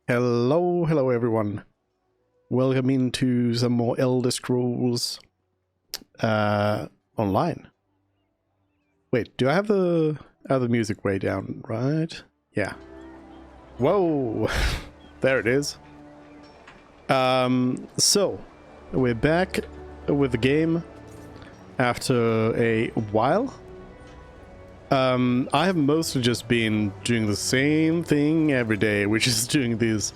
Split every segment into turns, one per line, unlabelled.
Hello everyone. Welcome into some more Elder Scrolls Online. Wait, do I have the other music way down, right? Yeah. Whoa! There it is. So, we're back with the game after a while. I have mostly just been doing the same thing every day, which is doing these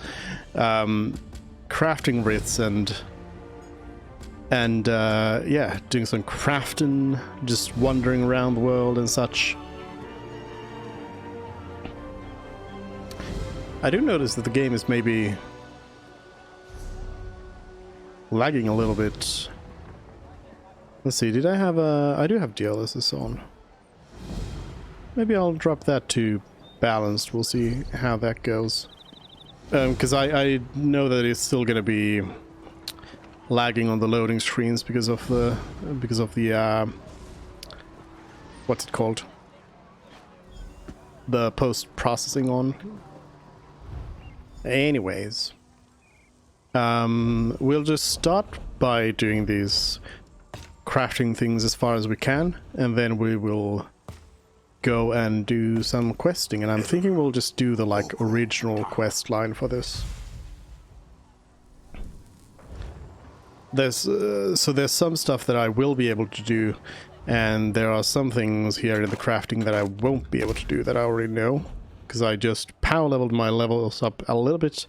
crafting writs and yeah, doing some crafting, just wandering around the world and such. I do notice that the game is maybe lagging a little bit. Let's see, did I have I do have DLSS on. Maybe I'll drop that to balanced. We'll see how that goes. Because I know that it's still going to be lagging on the loading screens because of the what's it called? The post-processing on. Anyways, we'll just start by doing these crafting things as far as we can, and then we will go and do some questing, and I'm thinking we'll just do the like original quest line for this. There's so there's some stuff that I will be able to do, and there are some things here in the crafting that I won't be able to do that I already know, because I just power leveled my levels up a little bit,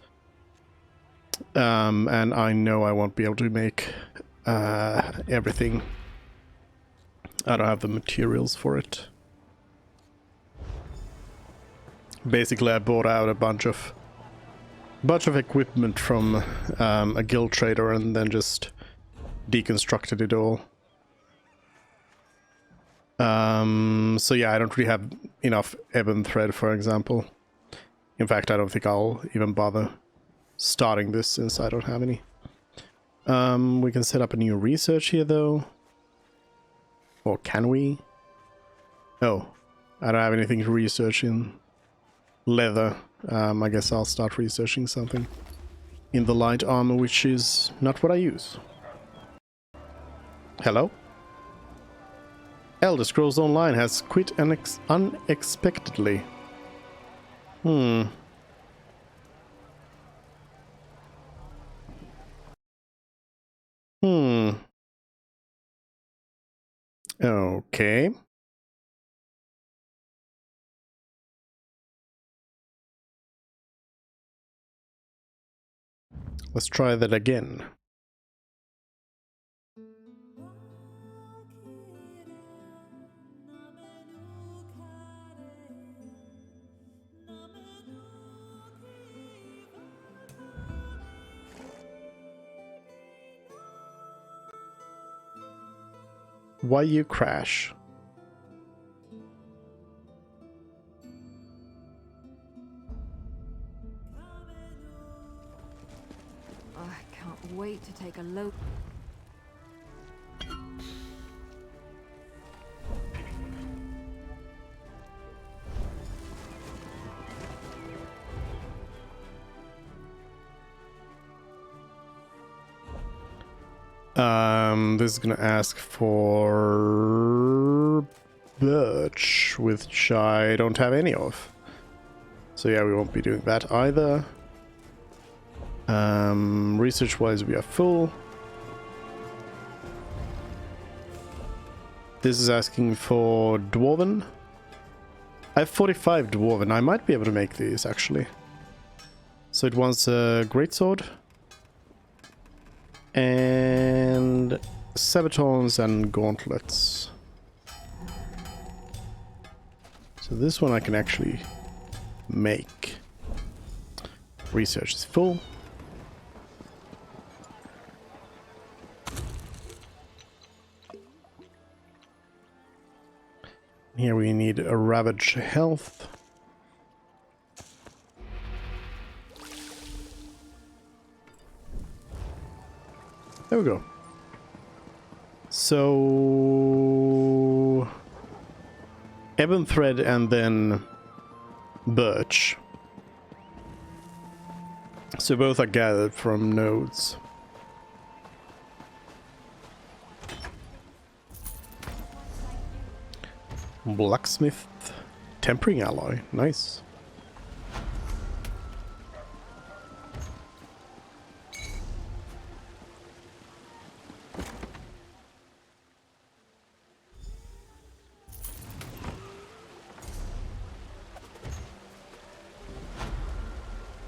and I know I won't be able to make everything. I don't have the materials for it. Basically, I bought out a bunch of equipment from a guild trader and then just deconstructed it all. So yeah, I don't really have enough ebon thread, for example. In fact, I don't think I'll even bother starting this since I don't have any. We can set up a new research here, though. Or can we? Oh, I don't have anything to research in leather. I guess I'll start researching something. in the light armor, which is not what I use. Hello? Elder Scrolls Online has quit unexpectedly. Hmm. Okay. Let's try that again. Why you crash?
Oh, I can't wait to take a look.
This is gonna ask for birch, which I don't have any of. So yeah, we won't be doing that either. Research-wise, we are full. This is asking for Dwarven. I have 45 Dwarven. I might be able to make these, actually. So it wants a greatsword. And sabatons and gauntlets. So this one I can actually make. Research is full. Here we need a ravage health. There we go. So ebon thread and then birch. So both are gathered from nodes. Blacksmith tempering alloy. Nice.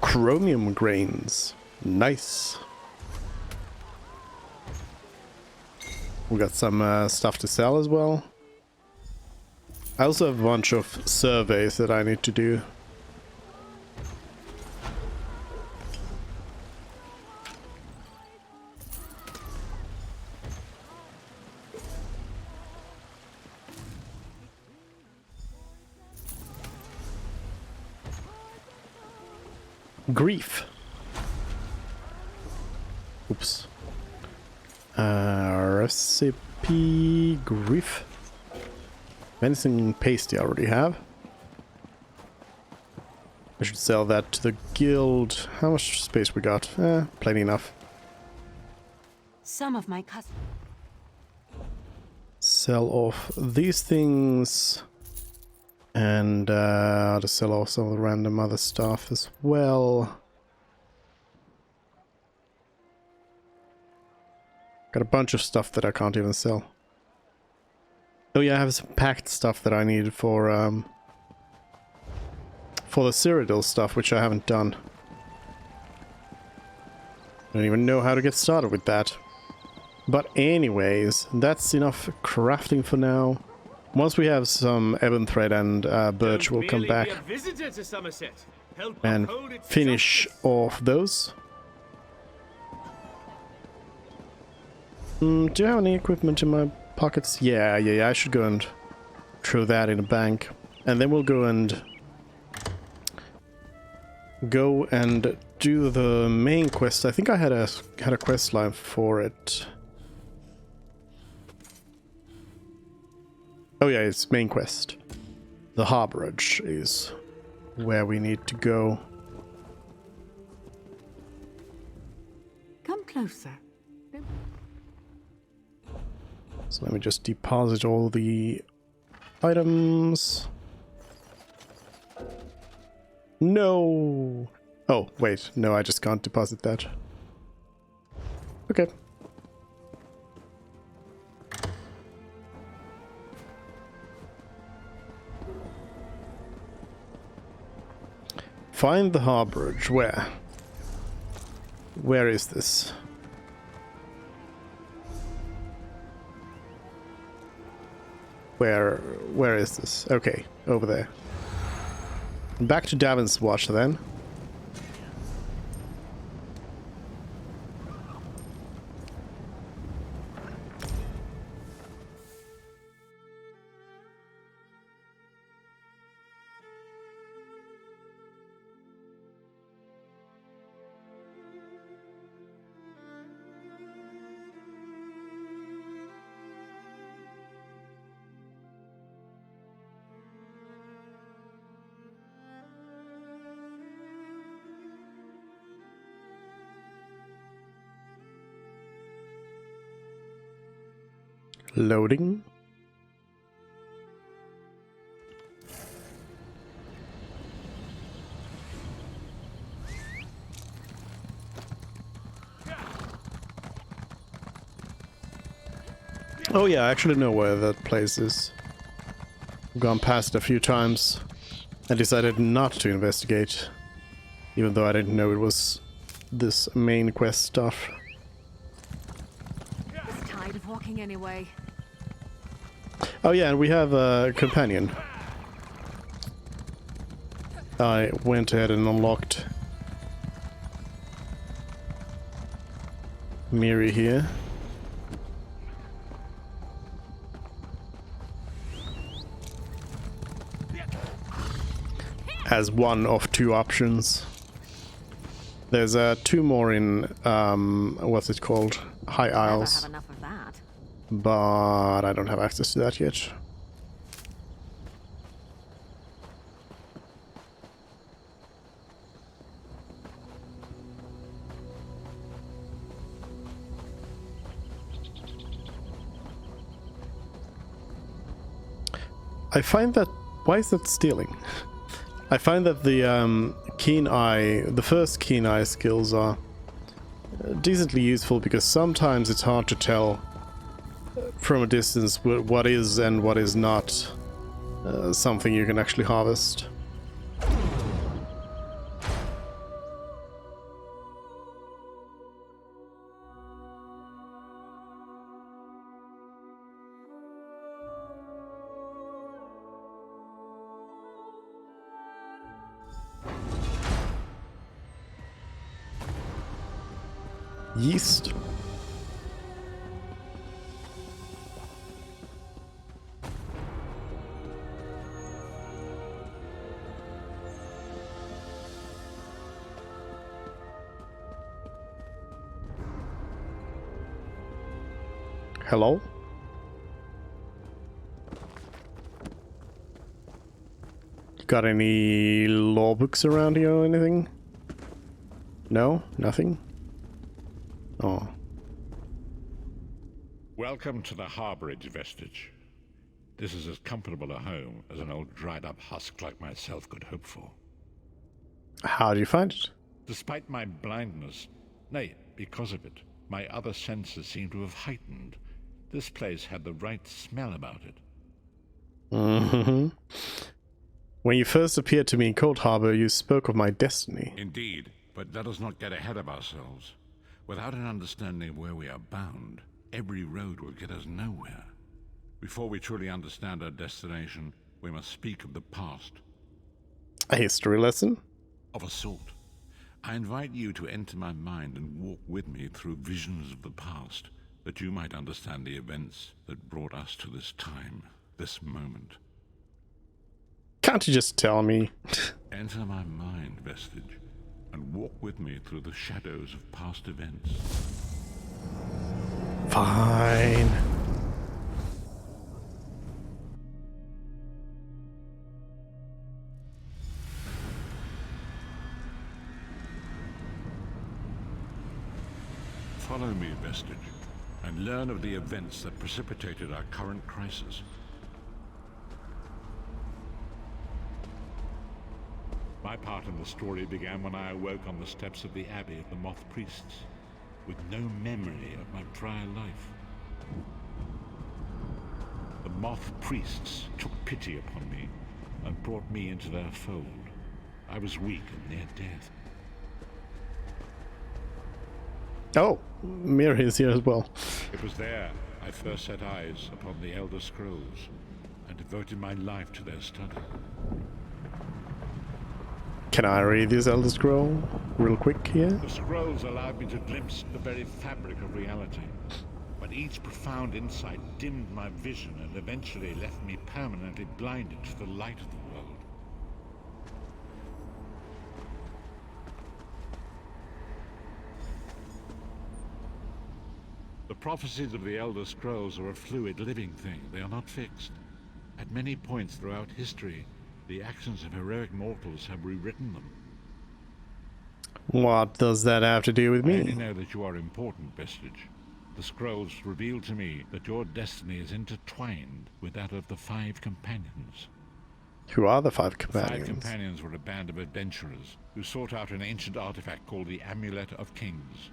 Chromium grains. Nice. We got some stuff to sell as well. I also have a bunch of surveys that I need to do. Grief. Oops. Recipe grief. Venison pasty I already have. I should sell that to the guild. How much space we got? Plenty enough.
Some of my customers.
Sell off these things. And to sell off some of the random other stuff as well. Got a bunch of stuff that I can't even sell. Oh yeah, I have some packed stuff that I need for the Cyrodiil stuff, which I haven't done. I don't even know how to get started with that. But anyways, that's enough crafting for now. Once we have some ebon thread and birch, we'll come back and finish off those. Do you have any equipment in my pockets? Yeah, I should go and throw that in a bank. And then we'll go and do the main quest. I think I had a quest line for it. Oh yeah, it's main quest. The harborage is where we need to go.
closer.
So let me just deposit all the items. No! Oh, wait. No, I just can't deposit that. Okay. Find the harborage. Where? Where is this? Where is this? Okay, over there. Back to Davin's Watch then. Loading. Oh yeah, I actually know where that place is. I've gone past it a few times and decided not to investigate, even though I didn't know it was this main quest stuff.
I'm tired of walking anyway.
Oh yeah, and we have a companion. I went ahead and unlocked Miri here. As one of two options. There's two more in, what's it called? High Isles.
Never have enough of that.
But I don't have access to that yet. I find that... Why is that stealing? I find that the keen eye, the first keen eye skills are decently useful because sometimes it's hard to tell from a distance what is and what is not something you can actually harvest. Yeast. Hello? Got any law books around here or anything? No? Nothing? Oh.
Welcome to the harborage, Vestige. This is as comfortable a home as an old dried-up husk like myself could hope for.
How do you find it?
Despite my blindness, nay, because of it, my other senses seem to have heightened. This place had the right smell about it.
Mm-hmm. When you first appeared to me in Cold Harbor, you spoke of my destiny.
Indeed, but let us not get ahead of ourselves. Without an understanding of where we are bound, every road will get us nowhere. Before we truly understand our destination, we must speak of the past.
A history lesson?
Of a sort. I invite you to enter my mind and walk with me through visions of the past, that you might understand the events that brought us to this time, this moment.
Can't you just tell me?
Enter my mind, Vestige, and walk with me through the shadows of past events.
Fine.
Follow me, Vestige, and learn of the events that precipitated our current crisis. My part in the story began when I awoke on the steps of the Abbey of the Moth Priests, with no memory of my prior life. The Moth Priests took pity upon me and brought me into their fold. I was weak and near death.
Oh, Mir is here as well.
It was there I first set eyes upon the Elder Scrolls and devoted my life to their study.
Can I read this Elder Scroll real quick here?
The scrolls allowed me to glimpse the very fabric of reality, but each profound insight dimmed my vision and eventually left me permanently blinded to the light of the world. The prophecies of the Elder Scrolls are a fluid, living thing. They are not fixed. At many points throughout history, the actions of heroic mortals have rewritten them.
What does that have to do with
I only
me?
know that you are important, Vestige. The scrolls reveal to me that your destiny is intertwined with that of the Five Companions.
Who are the Five
The
Companions?
Five Companions were a band of adventurers who sought out an ancient artifact called the Amulet of Kings.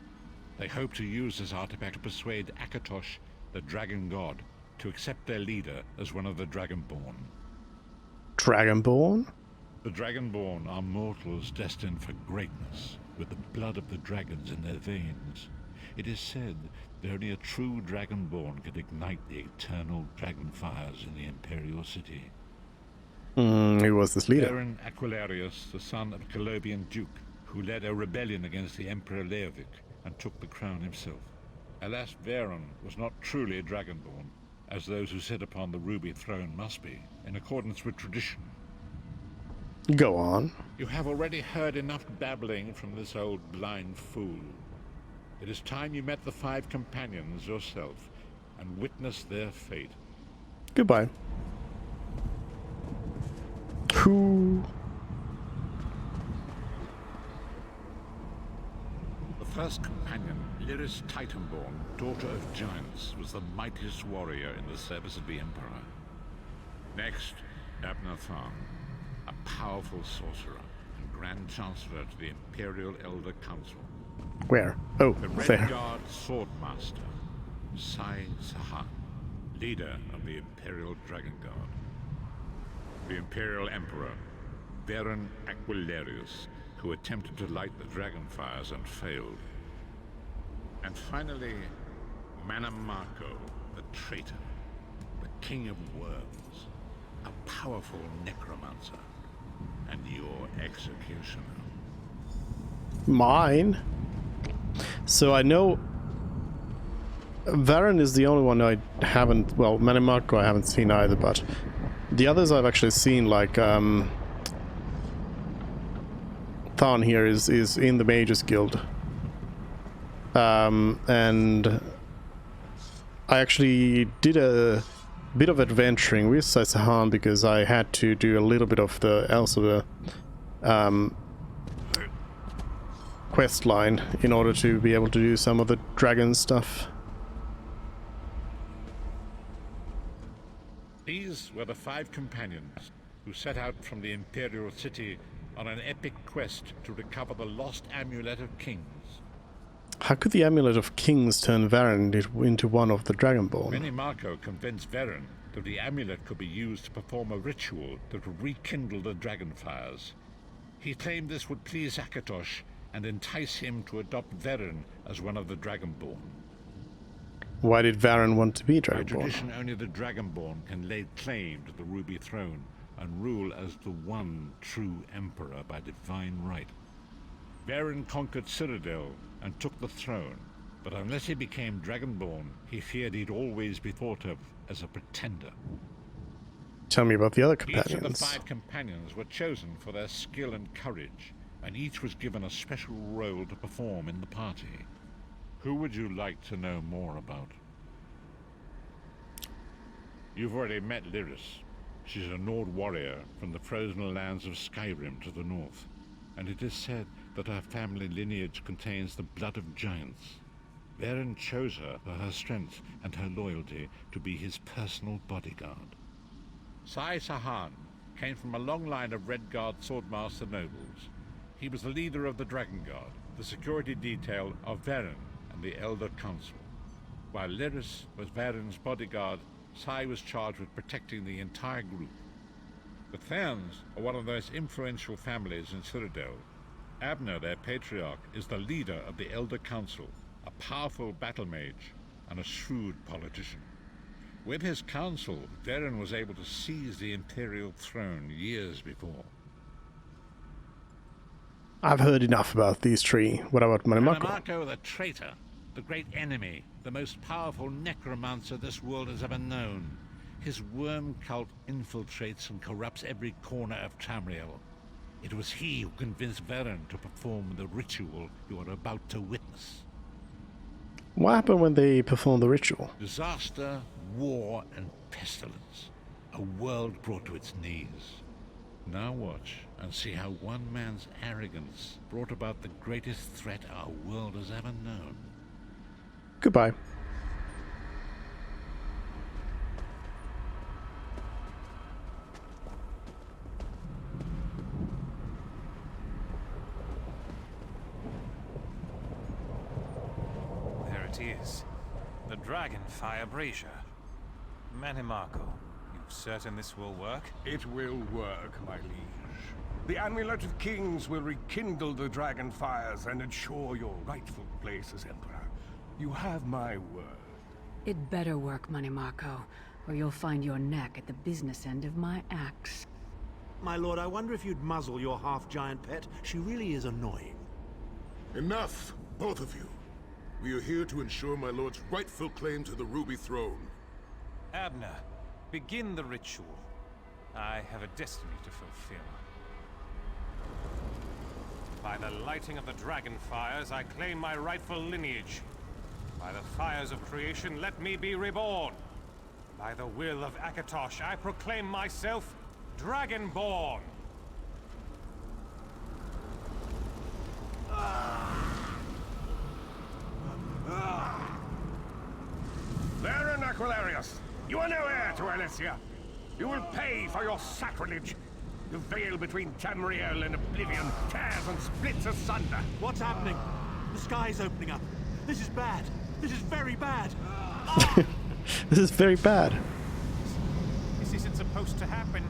They hoped to use this artifact to persuade Akatosh, the dragon god, to accept their leader as one of the Dragonborn.
Dragonborn?
The Dragonborn are mortals destined for greatness, with the blood of the dragons in their veins. It is said that only a true Dragonborn could ignite the eternal dragon fires in the Imperial City.
Who was this leader?
Baron Aquilarius, the son of a Colobian duke, who led a rebellion against the Emperor Leovic and took the crown himself. Alas, Varen was not truly a Dragonborn, as those who sit upon the ruby throne must be, in accordance with tradition.
Go on.
You have already heard enough babbling from this old blind fool. It is time you met the Five Companions yourself and witnessed their fate.
Goodbye. Who?
The first companion, Lyris Titanborn, daughter of giants, was the mightiest warrior in the service of the Emperor. Next, Abnathan, a powerful sorcerer and Grand Chancellor to the Imperial Elder Council.
Where? Oh,
The Red
there.
Guard Swordmaster, Sai Sahan, leader of the Imperial Dragon Guard. The Imperial Emperor, Baron Aquilarius, who attempted to light the dragon fires and failed. And finally, Manamarco, the traitor, the King of Worms, a powerful necromancer, and your executioner.
Mine? So I know Varen is the only one I haven't, well, Manimarco I haven't seen either, but the others I've actually seen, like Than here is in the Mages Guild. And I actually did a bit of adventuring with Sahan because I had to do a little bit of the quest line in order to be able to do some of the dragon stuff.
These were the Five Companions who set out from the Imperial City on an epic quest to recover the lost Amulet of Kings.
How could the Amulet of Kings turn Varen into one of the Dragonborn?
Menimarco convinced Varen that the amulet could be used to perform a ritual that would rekindle the dragon fires. He claimed this would please Akatosh and entice him to adopt Varen as one of the Dragonborn.
Why did Varen want to be
By
Dragonborn?
tradition, only the Dragonborn can lay claim to the Ruby Throne and rule as the one true Emperor by divine right. Varen conquered Cyrodiil and took the throne, but unless he became Dragonborn, he feared he'd always be thought of as a pretender.
Tell me about the other
Each of the
companions.
Five Companions were chosen for their skill and courage, and each was given a special role to perform in the party. Who would you like to know more about? You've already met Lyris. She's a Nord warrior from the frozen lands of Skyrim to the north, and it is said that her family lineage contains the blood of giants. Varen chose her for her strength and her loyalty to be his personal bodyguard. Sai Sahan came from a long line of Red Guard swordmaster nobles. He was the leader of the Dragon Guard, the security detail of Varen and the Elder Council. While Lyris was Varen's bodyguard, Sai was charged with protecting the entire group. The Therns are one of the most influential families in Citadel. Abner, their patriarch, is the leader of the Elder Council, a powerful battle mage and a shrewd politician. With his council, Varen was able to seize the Imperial throne years before.
I've heard enough about these three. What about Manamako?
Manamako the traitor, the great enemy, the most powerful necromancer this world has ever known. His worm cult infiltrates and corrupts every corner of Tamriel. It was he who convinced Varen to perform the ritual you are about to witness.
What happened when they performed the ritual?
Disaster, war, and pestilence. A world brought to its knees. Now watch and see how one man's arrogance brought about the greatest threat our world has ever known.
Goodbye.
There it is. The Dragonfire Brazier. Manamako, you certain this will work?
It will work, my liege. The Amulet of Kings will rekindle the dragon fires and ensure your rightful place as Emperor. You have my word.
It better work, Manamako, or you'll find your neck at the business end of my axe.
My lord, I wonder if you'd muzzle your half-giant pet. She really is annoying.
Enough, both of you. We are here to ensure my lord's rightful claim to the Ruby Throne.
Abner, begin the ritual. I have a destiny to fulfill. By the lighting of the dragon fires, I claim my rightful lineage. By the fires of creation, let me be reborn. By the will of Akatosh, I proclaim myself Dragonborn.
Varen Aquilarius, you are no heir to Alessia. You will pay for your sacrilege. The veil between Tamriel and Oblivion tears and splits asunder.
What's happening? The sky's opening up. This is bad. This is very bad.
This is very bad.
This isn't supposed to happen.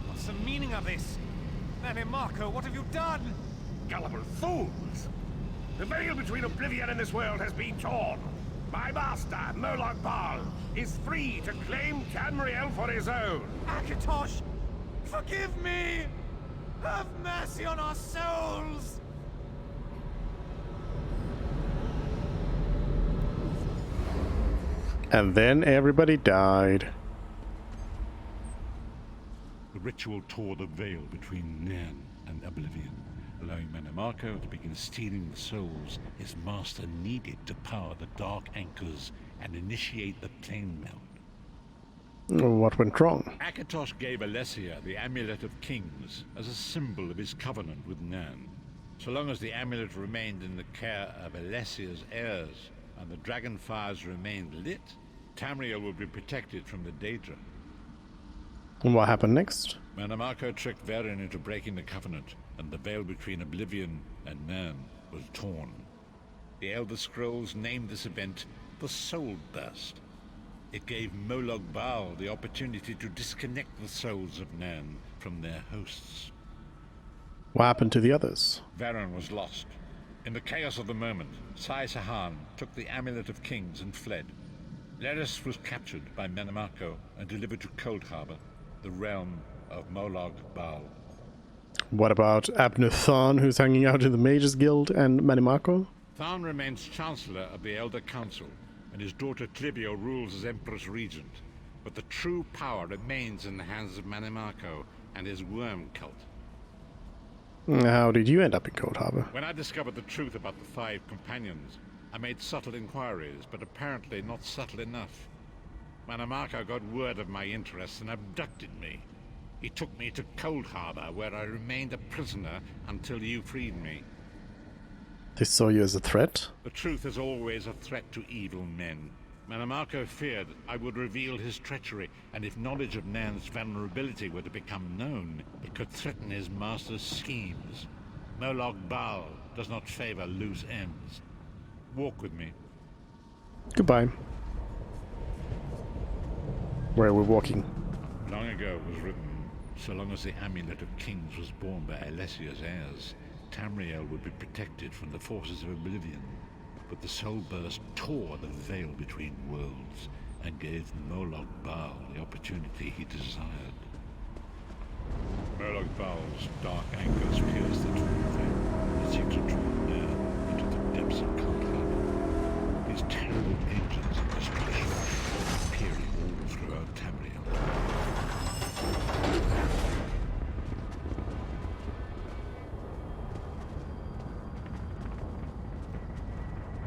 What's the meaning of this? Manamako, what have you done?
Gullible fools! The veil between Oblivion and this world has been torn. My master, Molag Bal, is free to claim Tamriel for his own.
Akatosh, forgive me! Have mercy on our souls!
And then everybody died.
The ritual tore the veil between Nan and Oblivion, allowing Manamako to begin stealing the souls his master needed to power the Dark Anchors and initiate the plane melt.
What went wrong?
Akatosh gave Alessia the Amulet of Kings as a symbol of his covenant with Nan. So long as the amulet remained in the care of Alessia's heirs and the dragon fires remained lit, Tamriel would be protected from the Daedra.
And what happened next?
Manamako tricked Varen into breaking the covenant, and the veil between Oblivion and Nan was torn. The Elder Scrolls named this event the Soul Burst. It gave Molag Bal the opportunity to disconnect the souls of Nan from their hosts.
What happened to the others?
Varen was lost. In the chaos of the moment, Sai Sahan took the Amulet of Kings and fled. Lyris was captured by Manamako and delivered to Cold Harbor, the realm of Molag Bal.
What about Abner Tharn, who's hanging out in the Mages Guild, and Manamako?
Tharn remains Chancellor of the Elder Council, and his daughter Clivio rules as Empress Regent. But the true power remains in the hands of Manamako and his worm cult.
How did you end up in Cold Harbor?
When I discovered the truth about the 5 companions, I made subtle inquiries, but apparently not subtle enough. Manamako got word of my interests and abducted me. He took me to Cold Harbor, where I remained a prisoner until you freed me.
They saw you as a threat?
The truth is always a threat to evil men. Manimarco feared I would reveal his treachery, and if knowledge of Nan's vulnerability were to become known, it could threaten his master's schemes. Molag Bal does not favor loose ends. Walk with me.
Goodbye. Where are we walking?
Long ago it was written, so long as the Amulet of Kings was borne by Alessia's heirs, Tamriel would be protected from the forces of Oblivion. But the Soul Burst tore the veil between worlds and gave Molag Bal the opportunity he desired. Molag Bal's dark anchors pierced the twin veil and seemed to draw near into the depths of Conclave. These terrible engines of destruction appearing all throughout Tamriel.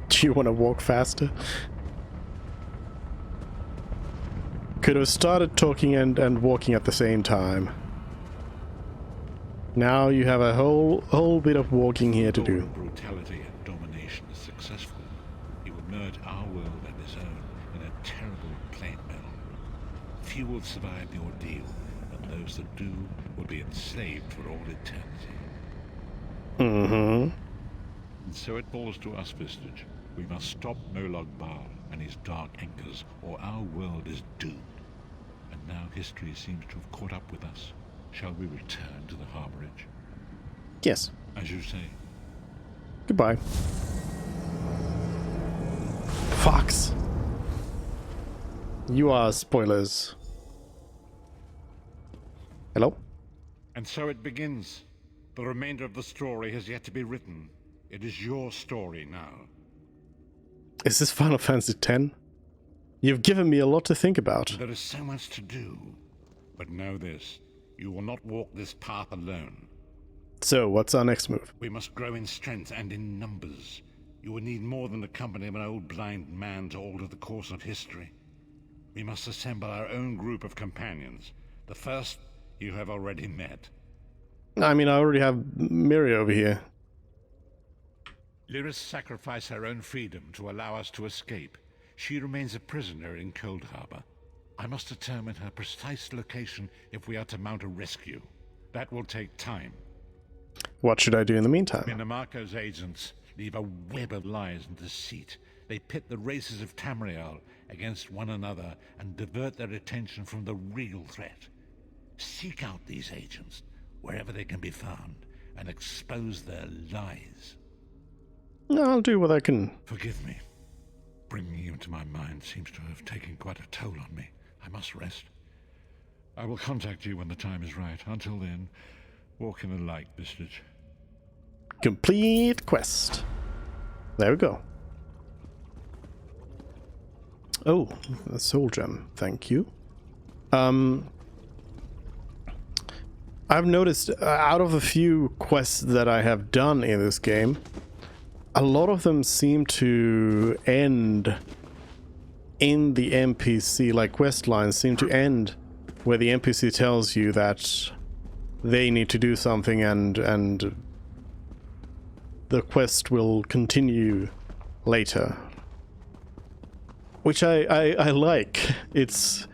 Do you want to walk faster? Could have started talking and walking at the same time. Now you have a whole bit of walking here to do.
Brutality and domination is successful. He will merge our world and his own in a terrible plane battle. Few will survive the ordeal, and those that do will be enslaved for all eternity.
Mm-hmm.
And so it falls to us, Vistage. We must stop Molag Bal and his dark anchors, or our world is doomed. And now history seems to have caught up with us. Shall we return to the harborage?
Yes.
As you say.
Goodbye. Fox. You are spoilers. Hello?
And so it begins. The remainder of the story has yet to be written. It is your story now.
Is this Final Fantasy X? You've given me a lot to think about.
There is so much to do. But know this. You will not walk this path alone.
So, what's our next move?
We must grow in strength and in numbers. You will need more than the company of an old blind man to alter the course of history. We must assemble our own group of companions. The first you have already met.
I mean, I already have Miri over here.
Lyris sacrificed her own freedom to allow us to escape. She remains a prisoner in Cold Harbor. I must determine her precise location if we are to mount a rescue. That will take time.
What should I do in the meantime?
Minamarco's agents leave a web of lies and deceit. They pit the races of Tamriel against one another and divert their attention from the real threat. Seek out these agents, wherever they can be found, and expose their lies.
I'll do what I can.
Forgive me. Bringing you into my mind seems to have taken quite a toll on me. I must rest. I will contact you when the time is right. Until then, walk in the light, Vistage.
Complete quest. There we go. Oh, a soul gem. Thank you. I've noticed out of a few quests that I have done in this game, a lot of them seem to end in the NPC, like quest lines seem to end where the NPC tells you that they need to do something and the quest will continue later. Which I like. It's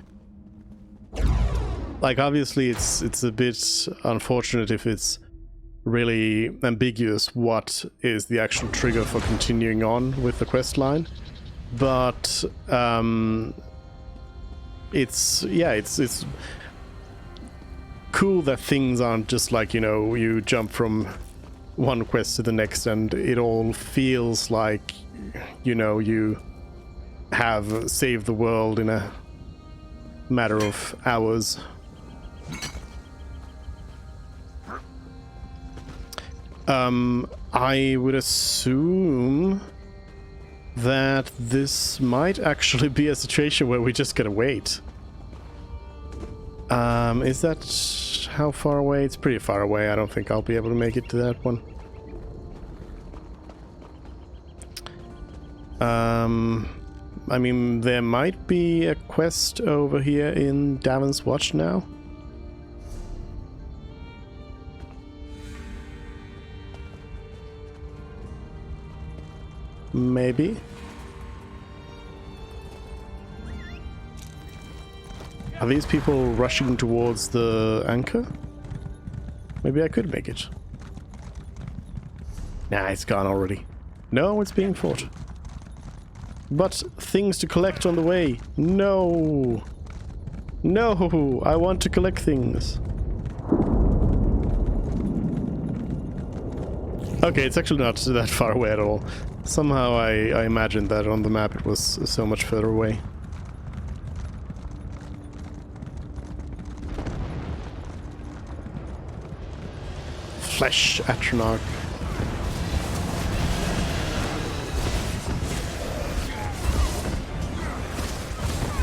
like, obviously it's a bit unfortunate if it's really ambiguous what is the actual trigger for continuing on with the quest line, but it's cool that things aren't just like, you know, you jump from one quest to the next and it all feels like, you know, you have saved the world in a matter of hours. I would assume that this might actually be a situation where we just gotta wait. Is that how far away? It's pretty far away. I don't think I'll be able to make it to that one. I mean, there might be a quest over here in Davon's Watch now. Maybe. Are these people rushing towards the anchor? Maybe I could make it. Nah, it's gone already. No, it's being fought. But things to collect on the way. No! No! I want to collect things. Okay, it's actually not that far away at all. Somehow I imagined that on the map it was so much further away. Flesh Atronach.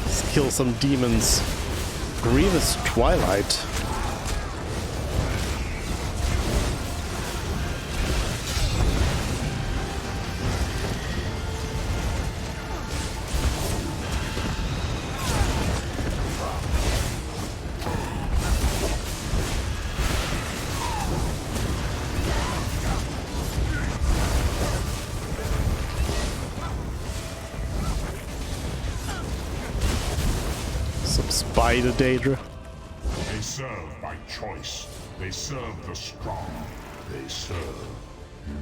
Let's kill some demons. Grievous Twilight. Spider Daedra.
They serve by choice. They serve the strong. They serve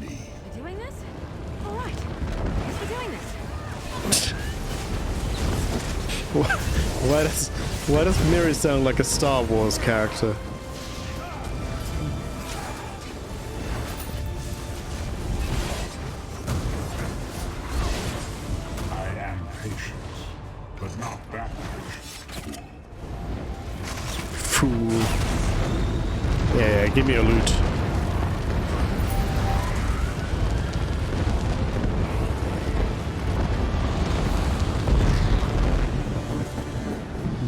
me.
We're doing this? All right. Yes, we're doing this.
Why does Miri sound like a Star Wars character?
I am patient, but not that patient.
Fool. Yeah, give me your loot.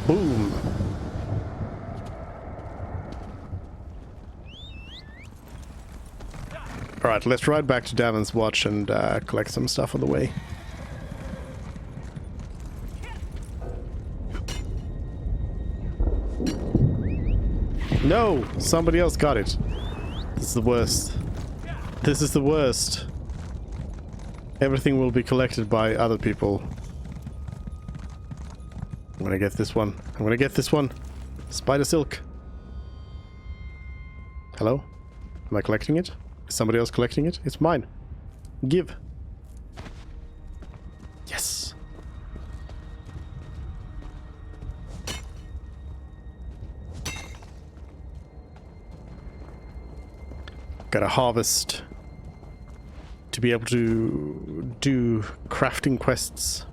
Boom. Alright, let's ride back to Davon's Watch and collect some stuff on the way. No! Somebody else got it. This is the worst. This is the worst. Everything will be collected by other people. I'm gonna get this one. I'm gonna get this one. Spider Silk. Hello? Am I collecting it? Is somebody else collecting it? It's mine. Give. Yes. Gotta harvest to be able to do crafting quests.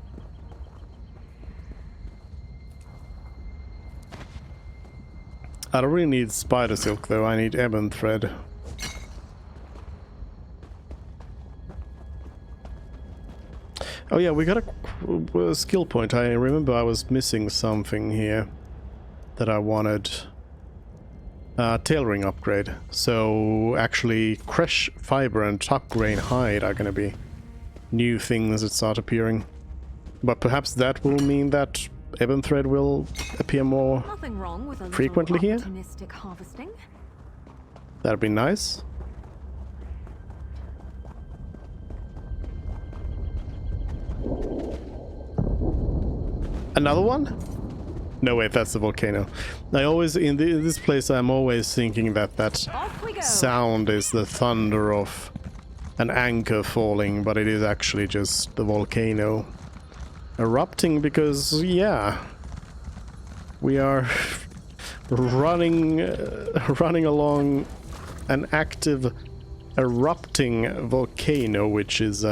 I don't really need spider silk though, I need ebon thread. Oh yeah, we got a skill point. I remember I was missing something here that I wanted. Tail ring upgrade. So actually Kresh Fiber and Top Grain Hide are gonna be new things that start appearing. But perhaps that will mean that ebon thread will appear more
Nothing wrong with a
frequently here.
opportunistic harvesting.
That'd be nice. Another one? No, wait, that's the volcano. I always, in this place, I'm always thinking that that sound is the thunder of an anchor falling, but it is actually just the volcano erupting because, yeah, we are running along an active erupting volcano, which is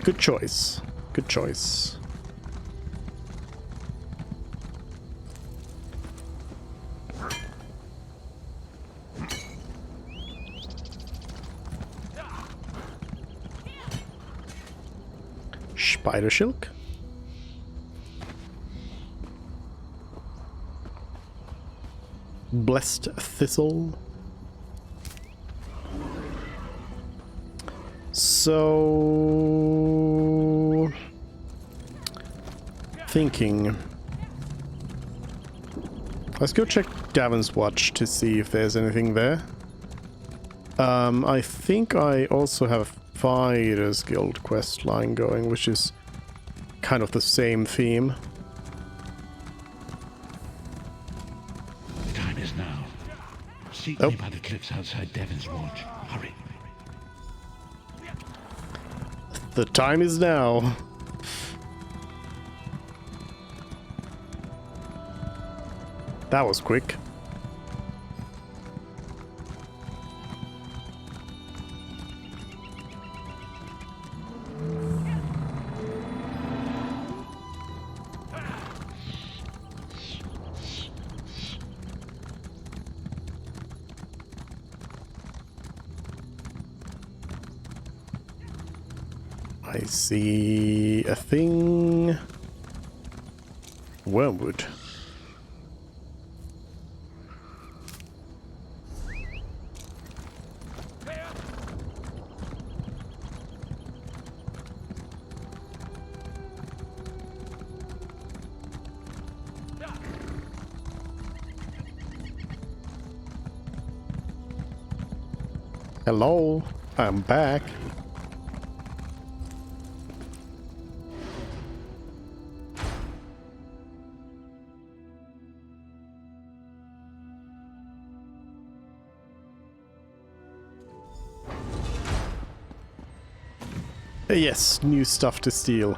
good choice. Good choice. Spider Silk. Blessed Thistle. So... thinking. Let's go check Davon's Watch to see if there's anything there. I think I also have Fighters Guild quest line going, which is kind of the same theme.
The time is now. Seek me by the cliffs outside Devon's Watch. Hurry.
The time is now. That was quick. I see a thing. Wormwood. Hello, I'm back. Yes, new stuff to steal.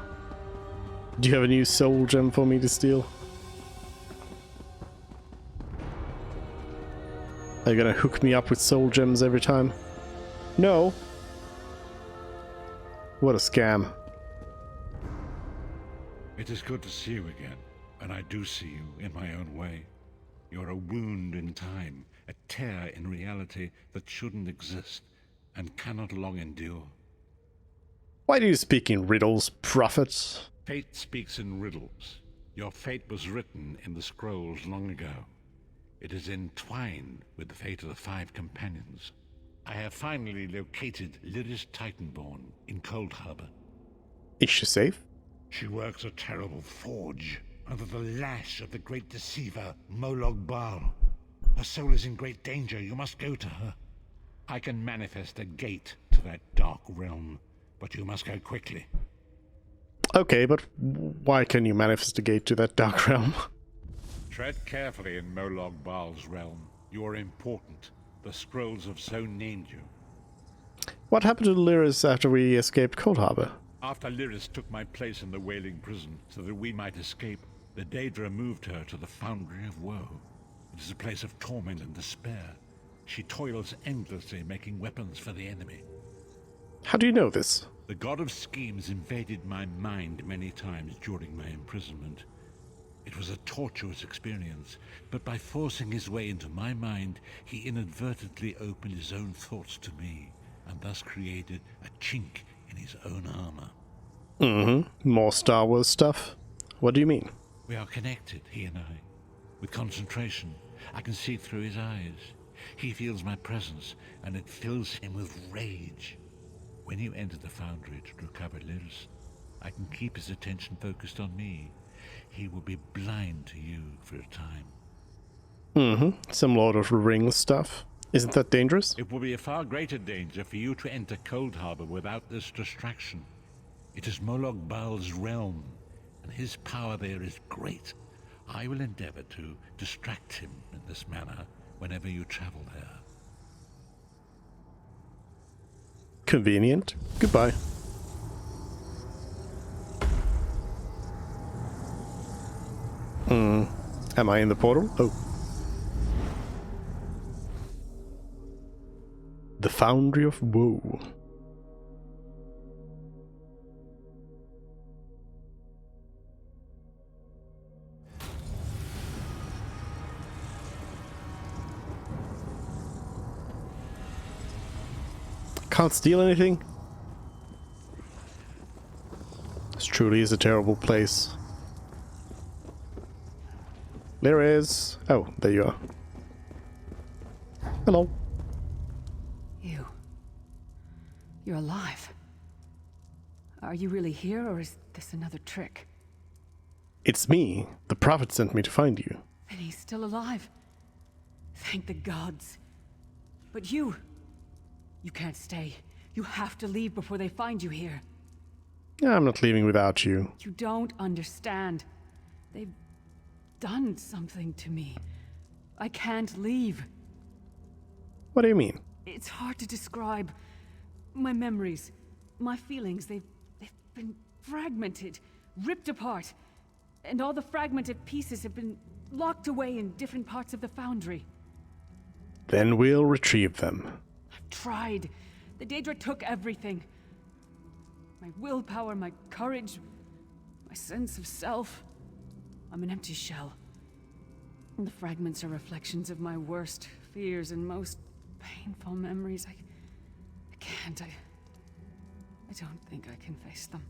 Do you have a new soul gem for me to steal? Are you gonna hook me up with soul gems every time? No. What a scam.
It is good to see you again, and I do see you in my own way. You're a wound in time, a tear in reality that shouldn't exist and cannot long endure.
Why do you speak in riddles, prophet?
Fate speaks in riddles. Your fate was written in the scrolls long ago. It is entwined with the fate of the 5 companions. I have finally located Lyris Titanborn in Cold Harbor.
Is she safe?
She works a terrible forge under the lash of the great deceiver Molog Baal. Her soul is in great danger. You must go to her. I can manifest a gate to that dark realm, but you must go quickly.
Okay, but why can you manifest a gate to that dark realm?
Tread carefully in Molog Baal's realm. You are important. The scrolls have so named you.
What happened to Lyris after we escaped Cold Harbor?
After Lyris took my place in the Wailing Prison so that we might escape, the Daedra moved her to the Foundry of Woe. It is a place of torment and despair. She toils endlessly making weapons for the enemy.
How do you know this?
The god of schemes invaded my mind many times during my imprisonment. It was a tortuous experience, but by forcing his way into my mind, he inadvertently opened his own thoughts to me, and thus created a chink in his own armor.
More Star Wars stuff? What do you mean?
We are connected, he and I. With concentration, I can see through his eyes. He feels my presence, and it fills him with rage. When you enter the Foundry to recover Lyris, I can keep his attention focused on me. He will be blind to you for a time.
Some Lord of the Rings stuff. Isn't that dangerous?
It will be a far greater danger for you to enter Cold Harbor without this distraction. It is Molog Baal's realm, and his power there is great. I will endeavor to distract him in this manner whenever you travel there.
Convenient. Goodbye. Am I in the portal? Oh. The Foundry of Woe. Can't steal anything? This truly is a terrible place. There is... Oh, there you are. Hello.
You're alive. Are you really here, or is this another trick?
It's me. The Prophet sent me to find you.
And he's still alive. Thank the gods. But you can't stay. You have to leave before they find you here.
Yeah, I'm not leaving without you.
You don't understand. They've done something to me. I can't leave.
What do you mean?
It's hard to describe. My memories, my feelings, they've been fragmented, ripped apart. And all the fragmented pieces have been locked away in different parts of the foundry.
Then we'll retrieve them.
I've tried. The Daedra took everything. My willpower, my courage, my sense of self. I'm an empty shell. And the fragments are reflections of my worst fears and most painful memories. I can't. I don't think I can face them.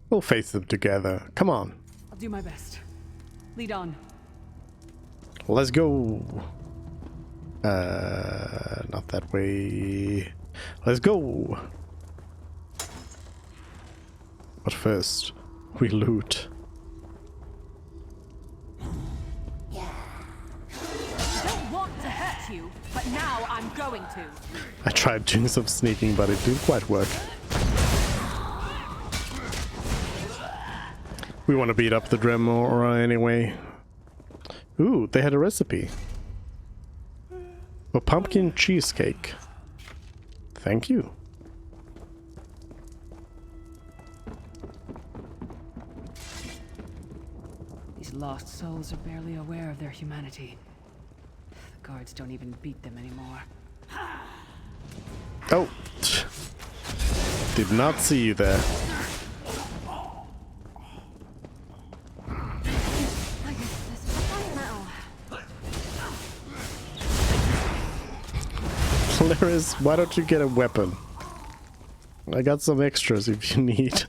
We'll face them together. Come on.
I'll do my best. Lead on.
Let's go. Not that way. Let's go. But first, we loot.
I don't want to hurt you, but now I'm going to.
I tried doing some sneaking, but it didn't quite work. We want to beat up the Dremora anyway. Ooh, they had a recipe. A pumpkin cheesecake. Thank you.
These lost souls are barely aware of their humanity. The guards don't even beat them anymore.
Oh. Did not see you there. Lyris, why don't you get a weapon? I got some extras if you need.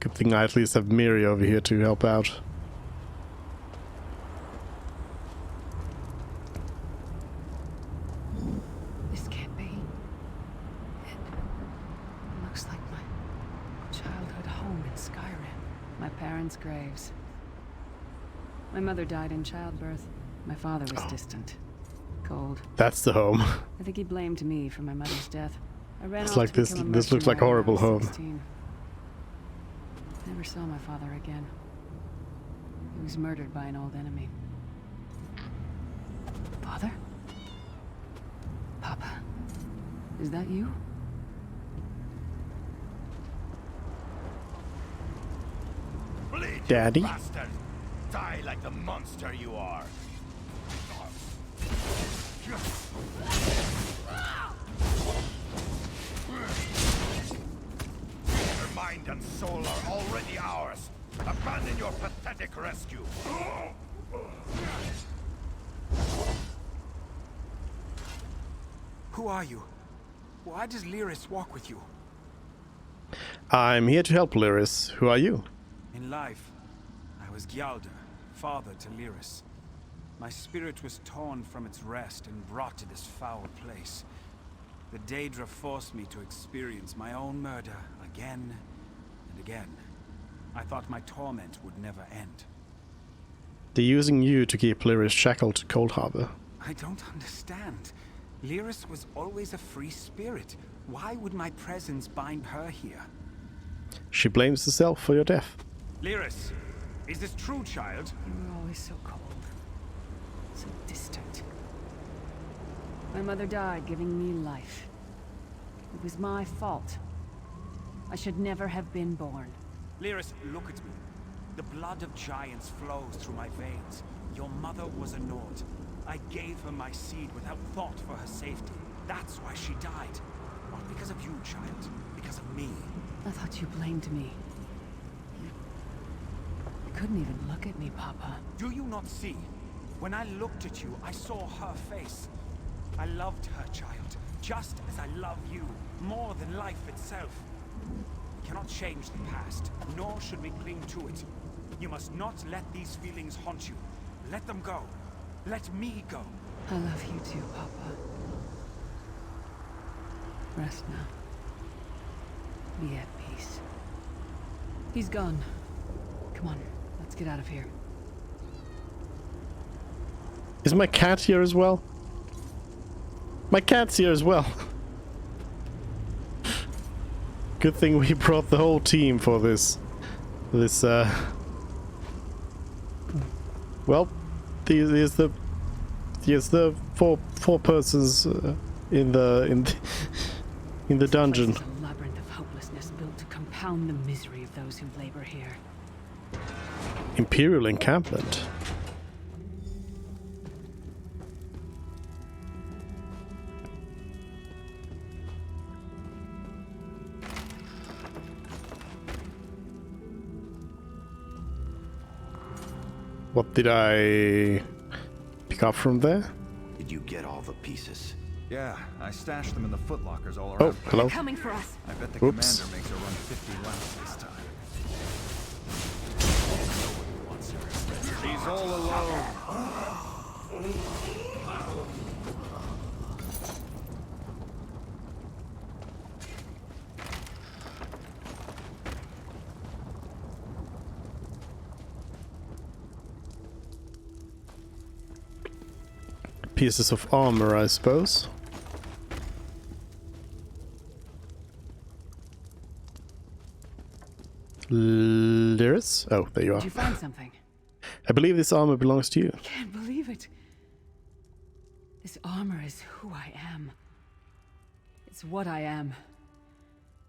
Good thing I at least have Miri over here to help out.
This can't be. It looks like my childhood home in Skyrim. My parents' graves. My mother died in childbirth. My father was distant. Cold.
That's the home.
I think he blamed me for my mother's death. I ran
It's
off
like
to
this.
become a
This looks like a
mercenary when I
horrible
was
home.
16. Never saw my father again. He was murdered by an old enemy. Father? Papa? Is that you?
Daddy?
Bastard! Die like the monster you are! Your mind and soul are already ours! Abandon your pathetic rescue!
Who are you? Why does Lyris walk with you?
I'm here to help, Lyris. Who are you?
In life, I was Gyalda, father to Lyris. My spirit was torn from its rest and brought to this foul place. The Daedra forced me to experience my own murder again and again. I thought my torment would never end.
They're using you to keep Lyris shackled to Cold Harbor.
I don't understand. Lyris was always a free spirit. Why would my presence bind her here?
She blames herself for your death.
Lyris, is this true, child?
You were always so cold. So distant. My mother died giving me life. It was my fault. I should never have been born.
Lyris, look at me. The blood of giants flows through my veins. Your mother was a Nord. I gave her my seed without thought for her safety. That's why she died. Not because of you, child. Because of me.
I thought you blamed me. You couldn't even look at me, Papa.
Do you not see? When I looked at you, I saw her face. I loved her, child. Just as I love you. More than life itself. We cannot change the past, nor should we cling to it. You must not let these feelings haunt you. Let them go. Let me go.
I love you too, Papa. Rest now. Be at peace. He's gone. Come on, let's get out of here.
Is my cat here as well? My cat's here as well. Good thing we brought the whole team for this. Well, here's the four persons in the dungeon.
This is a labyrinth of hopelessness built to compound the misery of those who labor here.
Imperial encampment. What did I pick up from there?
Did you get all the pieces?
Yeah, I stashed them in the footlockers all around.
Oh, hello.
Coming for us.
I bet the
Oops.
commander makes her run 50 laps this time. She's all alone.
Pieces of armor, I suppose. Lyris? Oh, there you
Did
are.
you find something?
I believe this armor belongs to you.
I can't believe it. This armor is who I am. It's what I am.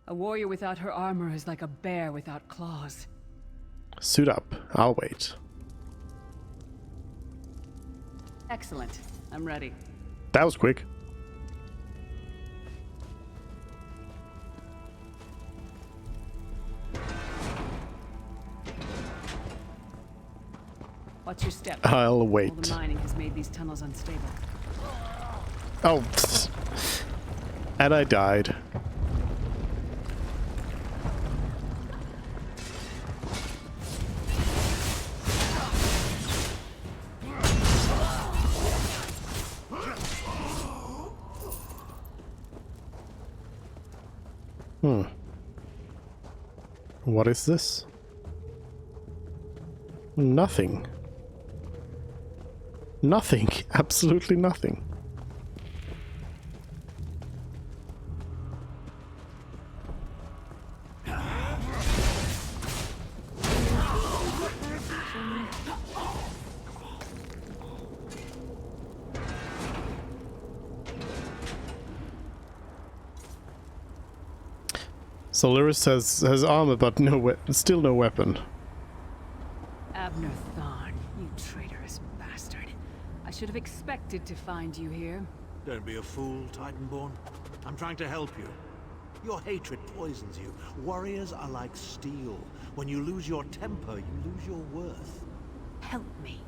A warrior without her armor is like a bear without claws.
Suit up. I'll wait.
Excellent. I'm ready.
That was quick.
Watch your step.
I'll
All the
wait.
mining has made these tunnels unstable.
Oh. And I died. What is this? Nothing. Nothing. Absolutely nothing. So Lyris has armor, but still no weapon.
Abner Thorn, you traitorous bastard. I should have expected to find you here.
Don't be a fool, Titanborn. I'm trying to help you. Your hatred poisons you. Warriors are like steel. When you lose your temper, you lose your worth.
Help me.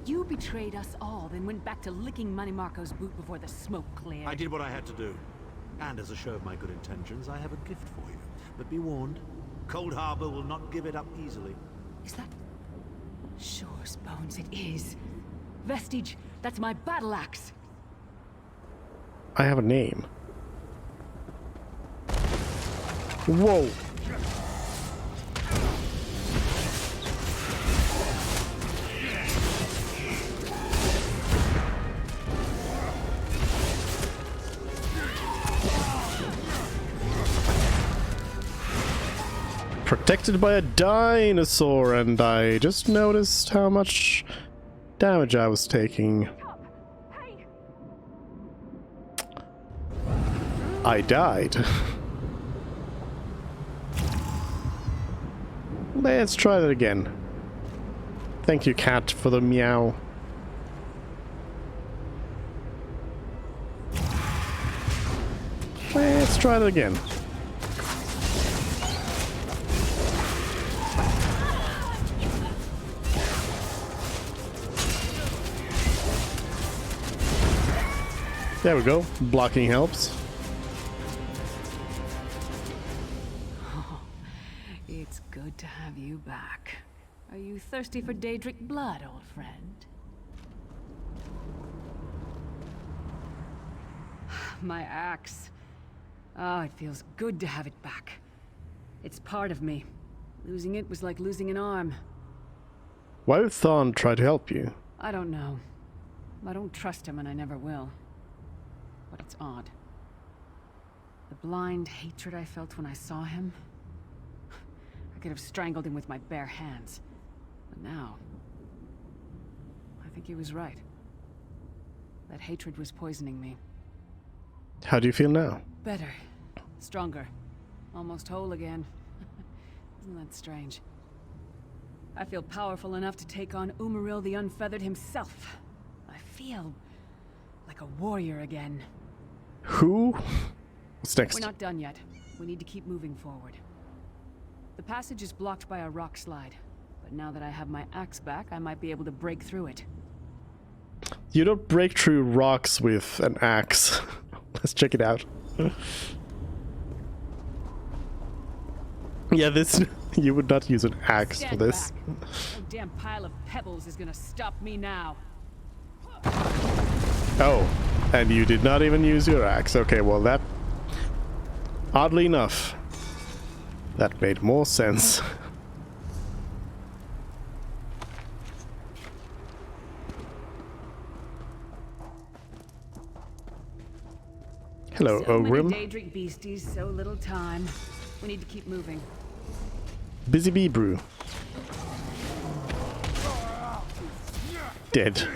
You betrayed us all, then went back to licking Manny Marco's boot before the smoke cleared.
I did what I had to do. And as a show of my good intentions, I have a gift for you. But be warned, Cold Harbor will not give it up easily.
Is that... Sure, Bones, it is. Vestige, that's my battle axe.
I have a name. Whoa. Protected by a dinosaur, and I just noticed how much damage I was taking. I died. Let's try that again. Thank you, cat, for the meow. Let's try that again. There we go. Blocking helps.
It's good to have you back. Are you thirsty for Daedric blood, old friend? My axe. Oh, it feels good to have it back. It's part of me. Losing it was like losing an arm.
Why would Thorn try to help you?
I don't know. I don't trust him and I never will. But it's odd. The blind hatred I felt when I saw him... I could have strangled him with my bare hands. But now... I think he was right. That hatred was poisoning me.
How do you feel now?
Better. Stronger. Almost whole again. Isn't that strange? I feel powerful enough to take on Umaril the Unfeathered himself. I feel... like a warrior again.
Who? What's next?
We're not done yet. We need to keep moving forward. The passage is blocked by a rock slide. But now that I have my axe back, I might be able to break through it.
You don't break through rocks with an axe. Let's check it out. Yeah, this... You would not use an axe
Stand
for this.
back. No damn pile of pebbles is gonna stop me now.
Oh, and you did not even use your axe. Okay, well that... Oddly enough, that made more sense. Hello,
So many
Ogrim.
Daedric beasties, so little time. We need to keep moving.
Busy Bee Brew. Dead.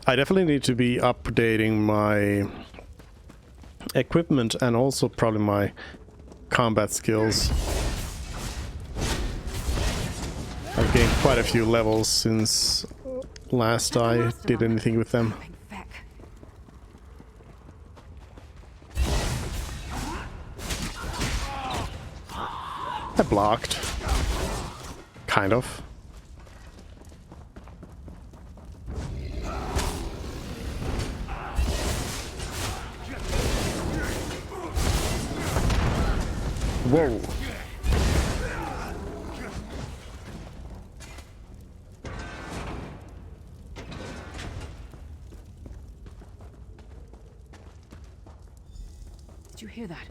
I definitely need to be updating my equipment and also probably my combat skills. I've gained quite a few levels since last I did anything with them. I blocked. Kind of. Whoa.
Did you hear that?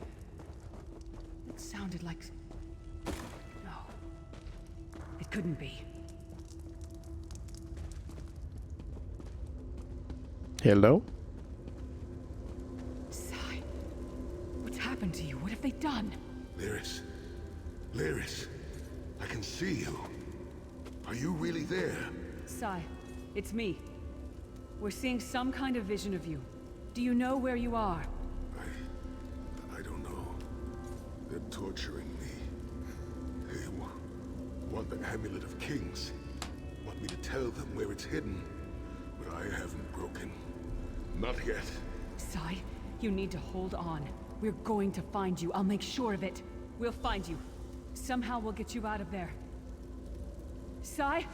It sounded like... No. It couldn't be.
Hello?
Sai, what's happened to you? What have they done?
Lyris. Lyris. I can see you. Are you really there?
Sai, it's me. We're seeing some kind of vision of you. Do you know where you are?
I don't know. They're torturing me. They want the Amulet of Kings. Want me to tell them where it's hidden. But I haven't broken. Not yet.
Sai, you need to hold on. We're going to find you. I'll make sure of it. We'll find you. Somehow we'll get you out of there. Sai?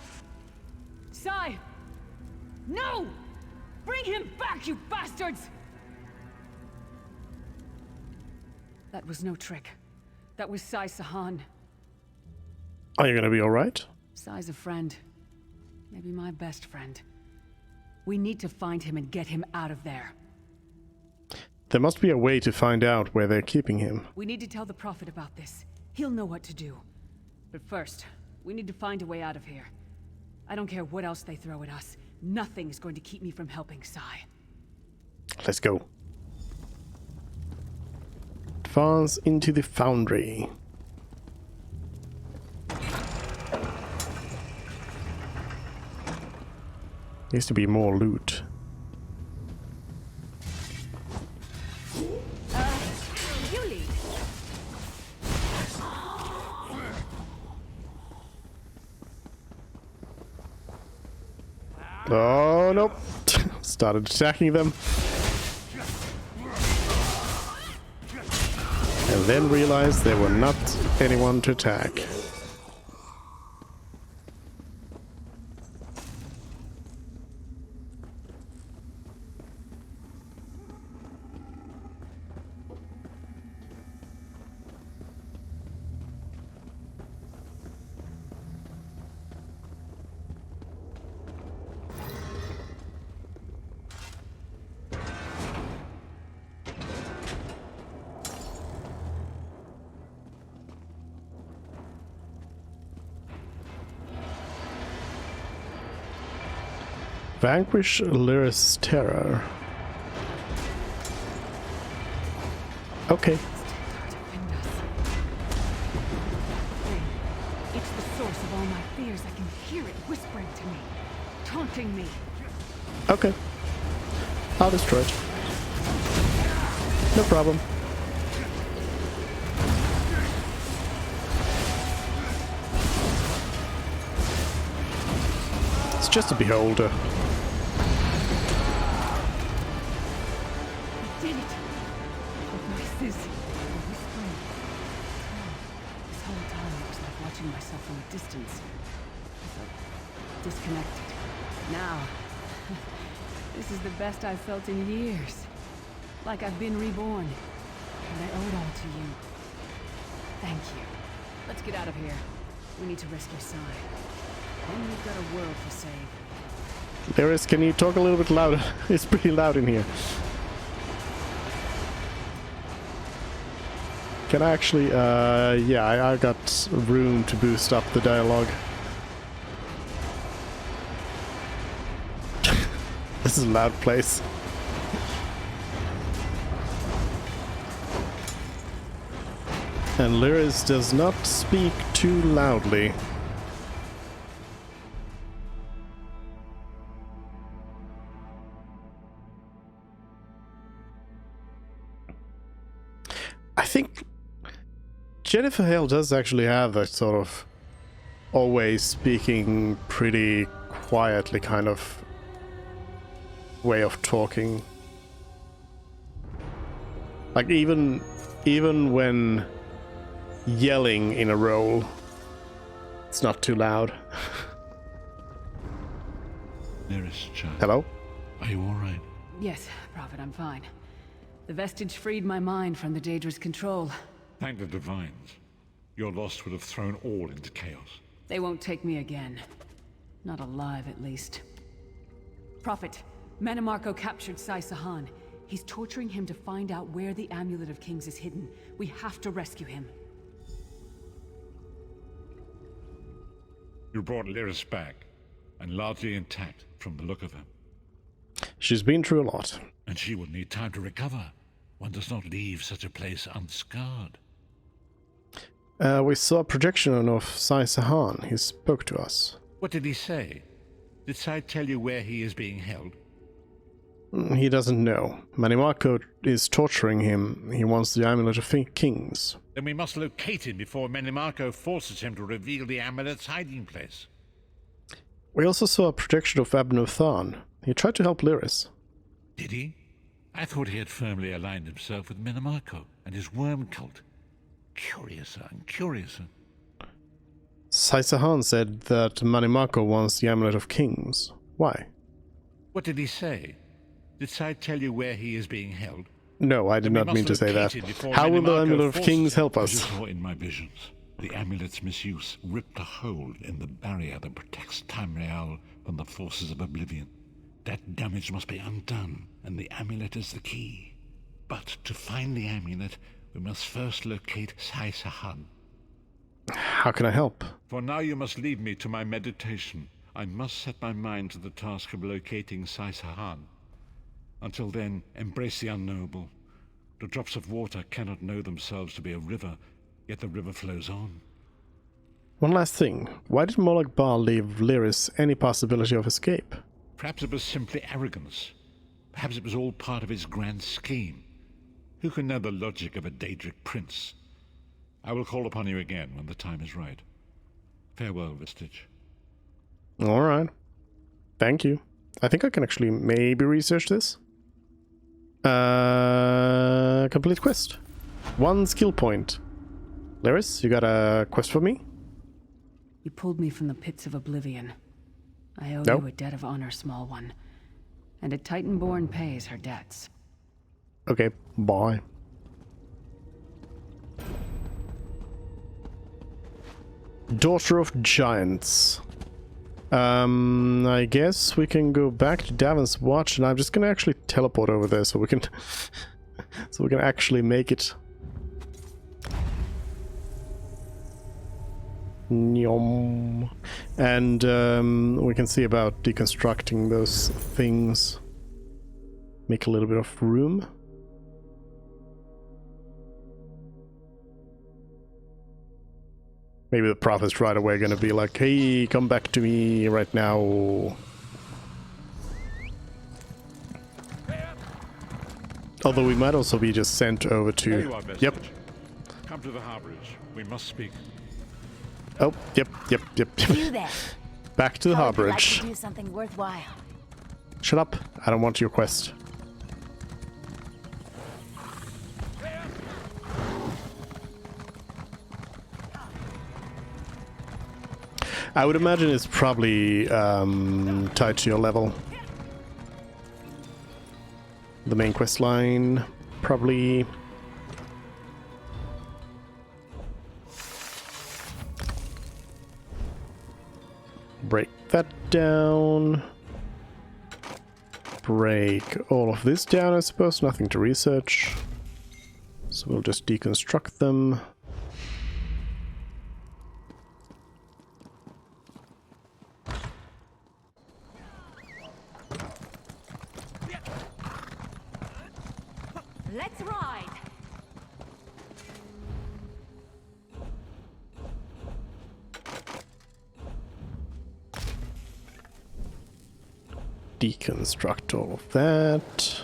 Sai! No! Bring him back, you bastards! That was no trick. That was Sai Sahan.
Are you gonna be alright?
Sai's a friend. Maybe my best friend. We need to find him and get him out of there.
There must be a way to find out where they're keeping him.
We need to tell the Prophet about this. He'll know what to do. But first, we need to find a way out of here. I don't care what else they throw at us. Nothing's going to keep me from helping Sai.
Let's go. Advance into the foundry. Needs to be more loot.
You lead.
Oh, nope. Started attacking them. And then realized they were not anyone to attack. Vanquish Lyris' terror. Okay.
It's the source of all my fears. I can hear it whispering to me, taunting me.
Okay. I'll destroy it. No problem. It's just a beholder.
I did it! With my Sissy, whispering. This whole time it was like watching myself from a distance. I felt disconnected. Now, this is the best I've felt in years. Like I've been reborn. And I owe it all to you. Thank you. Let's get out of here. We need to rescue Sai. Then we've got a world to save.
Lyris, can you talk a little bit louder? It's pretty loud in here. Can I actually, yeah, I got room to boost up the dialogue. This is a loud place. And Lyris does not speak too loudly. I think Jennifer Hale does actually have that sort of always speaking pretty quietly kind of way of talking. Like even when yelling in a role, it's not too loud.
Lyris, child.
Hello?
Are you alright?
Yes, Prophet, I'm fine. The vestige freed my mind from the Daedra's control.
Thank the Divines. Your loss would have thrown all into chaos.
They won't take me again. Not alive, at least. Prophet, Manimarco captured Sai Sahan. He's torturing him to find out where the Amulet of Kings is hidden. We have to rescue him.
You brought Lyris back, and largely intact from the look of her.
She's been through a lot.
And she will need time to recover. One does not leave such a place unscarred.
We saw a projection of Sai Sahan. He spoke to us.
What did he say? Did Sai tell you where he is being held?
He doesn't know. Manimarco is torturing him. He wants the Amulet of Kings.
Then we must locate him before Manimarco forces him to reveal the amulet's hiding place.
We also saw a projection of Abnu Tharn. He tried to help Lyris.
Did he? I thought he had firmly aligned himself with Manimarco and his worm cult. Curiouser and curiouser.
Sai Sahan said that Manimarco wants the Amulet of Kings. Why?
What did he say? Did Sai tell you where he is being held?
No, I did not mean to say that. How will the Amulet of Kings help us?
I saw in my visions. The amulet's misuse ripped a hole in the barrier that protects Tamriel from the forces of Oblivion. That damage must be undone, and the amulet is the key. But to find the amulet, we must first locate Sai Sahan.
How can I help?
For now you must leave me to my meditation. I must set my mind to the task of locating Sai Sahan. Until then, embrace the unknowable. The drops of water cannot know themselves to be a river, yet the river flows on.
One last thing. Why did Molag Bal leave Lyris any possibility of escape?
Perhaps it was simply arrogance. Perhaps it was all part of his grand scheme. Who can know the logic of a Daedric prince? I will call upon you again when the time is right. Farewell, Vestige.
Alright. Thank you. I think I can actually maybe research this. Complete quest. 1 skill point. Lyris, you got a quest for me?
You pulled me from the pits of Oblivion. I owe you a debt of honor, small one. And a Titanborn pays her debts.
Okay, bye. Daughter of Giants. I guess we can go back to Davin's Watch, and I'm just gonna actually teleport over there so we can actually make it. Nyom. And we can see about deconstructing those things. Make a little bit of room. Maybe the prophets right away are gonna be like, hey, come back to me right now. Although we might also be just sent over to...
There you are, Vestige.
Yep.
Come to the harborage. We must speak.
Oh, yep.
You there.
Back to the
How would you like
harborage.
to do something worthwhile?
Shut up. I don't want your quest. I would imagine it's probably tied to your level. The main quest line, probably. Break that down. Break all of this down, I suppose. Nothing to research. So we'll just deconstruct them.
Let's ride.
Deconstruct all of that.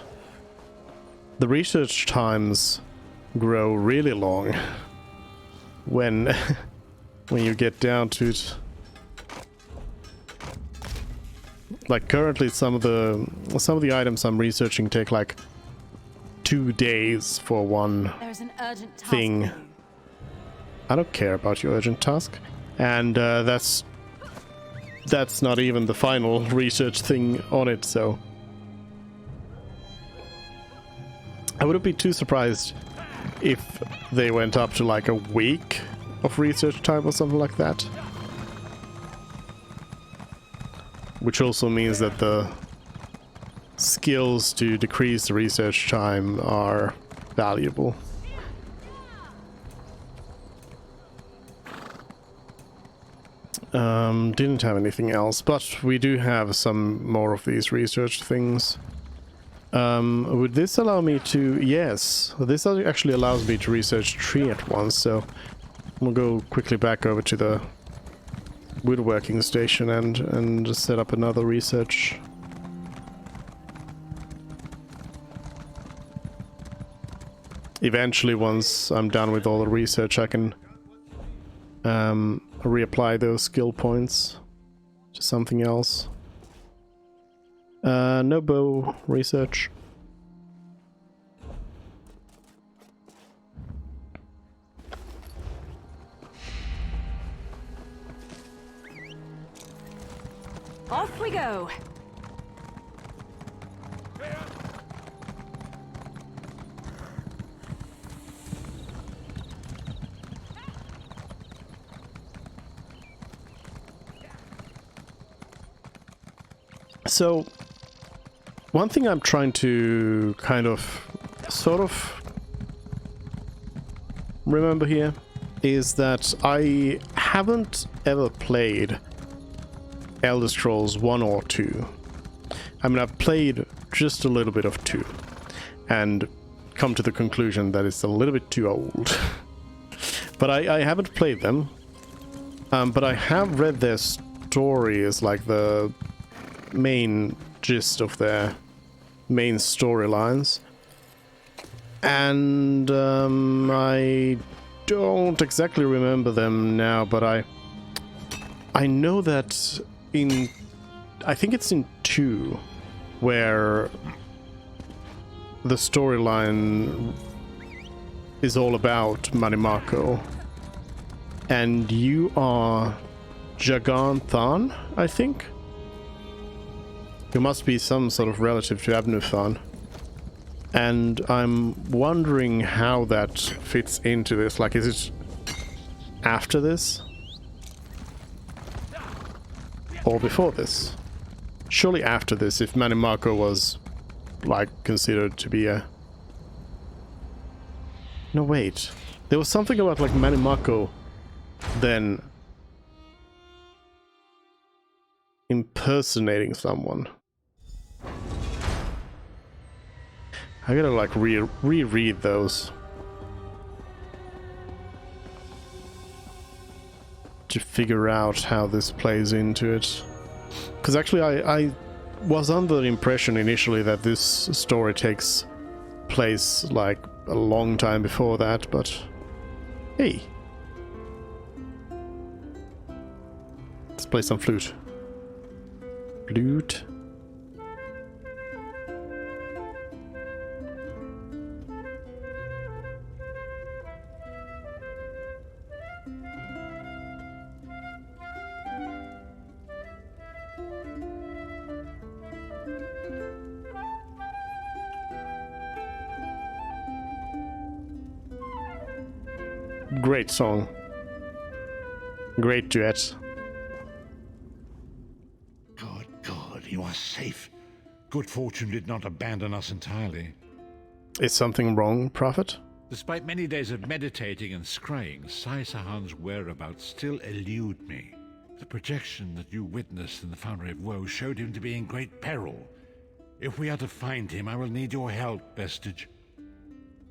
The research times grow really long when when you get down to it. Like currently some of the items I'm researching take like 2 days for one
There's an urgent task
thing.
for you.
I don't care about your urgent task. And that's not even the final research thing on it, so I wouldn't be too surprised if they went up to like a week of research time or something like that. Which also means that the skills to decrease the research time are valuable. Didn't have anything else, but we do have some more of these research things. Would this allow me to... Yes, this actually allows me to research 3 at once, so we'll go quickly back over to the woodworking station and set up another research. Eventually, once I'm done with all the research, I can reapply those skill points to something else. No bow research.
Off we go.
So, one thing I'm trying to kind of, sort of remember here is that I haven't ever played Elder Scrolls 1 or 2. I mean, I've played just a little bit of 2 and come to the conclusion that it's a little bit too old. But I haven't played them. But I have read their stories, like the main gist of their main storylines. And I don't exactly remember them now, but I know that in... I think it's in 2 where the storyline is all about Manimako. And you are Jaganthan, I think? You must be some sort of relative to Abnuthan. And I'm wondering how that fits into this. Like, is it after this? Or before this? Surely after this, if Manimako was, like, considered to be a... No, wait. There was something about, like, Manimako then impersonating someone. I gotta like reread those to figure out how this plays into it. Because actually I was under the impression initially that this story takes place like a long time before that, but hey. Let's play some flute. Flute. Great song. Great duet.
God, you are safe. Good fortune did not abandon us entirely.
Is something wrong, Prophet?
Despite many days of meditating and scrying, Sai Sahan's whereabouts still elude me. The projection that you witnessed in the Foundry of Woe showed him to be in great peril. If we are to find him, I will need your help, Vestige.